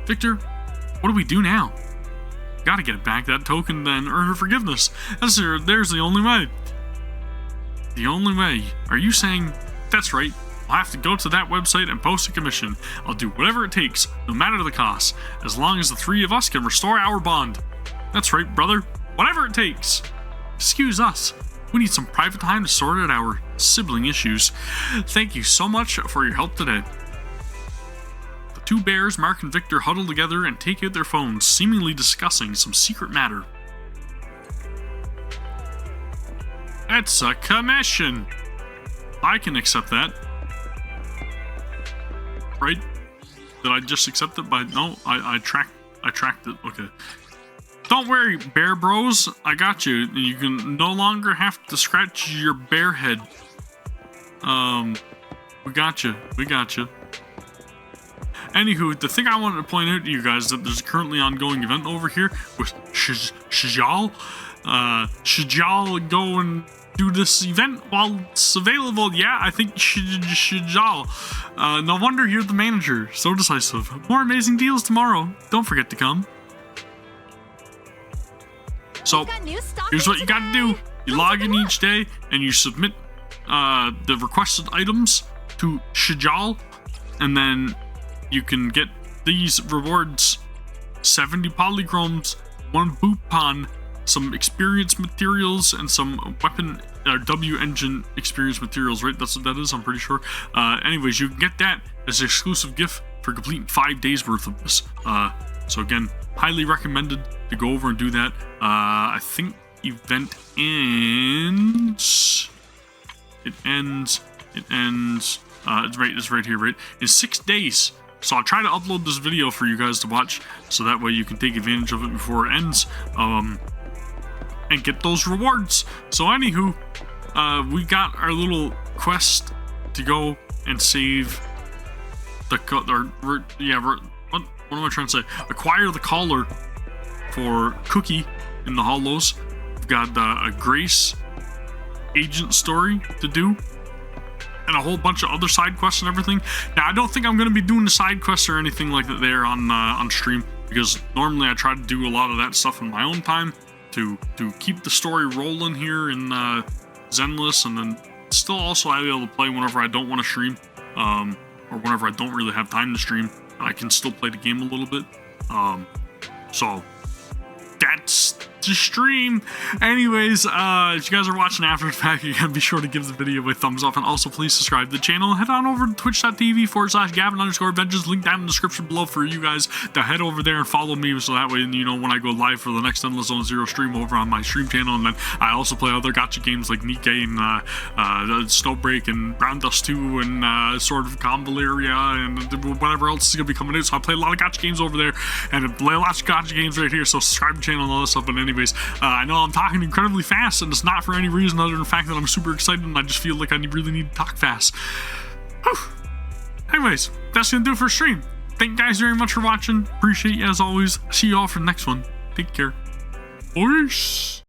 Victor, what do we do now? Gotta get back that token, then earn her forgiveness. There's the only way. The only way? Are you saying... That's right. I'll have to go to that website and post a commission. I'll do whatever it takes, no matter the cost, as long as the three of us can restore our bond. That's right, brother. Whatever it takes. Excuse us. We need some private time to sort out our sibling issues. Thank you so much for your help today. The two bears, Mark and Victor, huddle together and take out their phones, seemingly discussing some secret matter. It's a commission. I can accept that. Right? Did I just accept it by... No, I tracked it. Okay. Don't worry, bear bros. I got you. You can no longer have to scratch your bear head. We got you. We got you. Anywho, the thing I wanted to point out to you guys is that there's a currently ongoing event over here with Shijal. Should y'all go and do this event while it's available? Yeah, I think should y'all. No wonder you're the manager. So decisive. More amazing deals tomorrow. Don't forget to come. So, here's what you gotta do. You log in each day and you submit the requested items to Shijal, and then you can get these rewards: 70 polychromes, 1 boopon, some experience materials, and some weapon W engine experience materials, right? That's what that is, I'm pretty sure. Anyways, you can get that as an exclusive gift for completing 5 days worth of this. So again, highly recommended to go over and do that. I think event ends. It's right here, right? In 6 days. So I'll try to upload this video for you guys to watch, so that way you can take advantage of it before it ends, and get those rewards. So anywho, we got our little quest to go and save what am I trying to say? Acquire the collar for Cookie in the Hollows. We've got a Grace agent story to do, and a whole bunch of other side quests and everything. Now, I don't think I'm going to be doing the side quests or anything like that there on stream, because normally I try to do a lot of that stuff in my own time to keep the story rolling here in Zenless, and then still also I'll be able to play whenever I don't want to stream, or whenever I don't really have time to stream. I can still play the game a little bit. So that's the stream. Anyways, if you guys are watching after the fact, you gotta be sure to give the video a thumbs up, and also please subscribe to the channel. Head on over to twitch.tv/Gavin_Adventures, link down in the description below for you guys to head over there and follow me, so that way you know when I go live for the next Endless Zone Zero stream over on my stream channel. And then I also play other gacha games like Nikkei and Snowbreak and Brown Dust 2 and Sword of Convaleria and whatever else is gonna be coming out. So I play a lot of gacha games over there, and I play lots of gacha games right here, so subscribe to the channel and all that stuff. But anyways, I know I'm talking incredibly fast, and it's not for any reason other than the fact that I'm super excited and I just feel like I really need to talk fast. Whew. Anyways, that's gonna do it for stream. Thank you guys very much for watching. Appreciate you as always. See you all for the next one. Take care. Peace.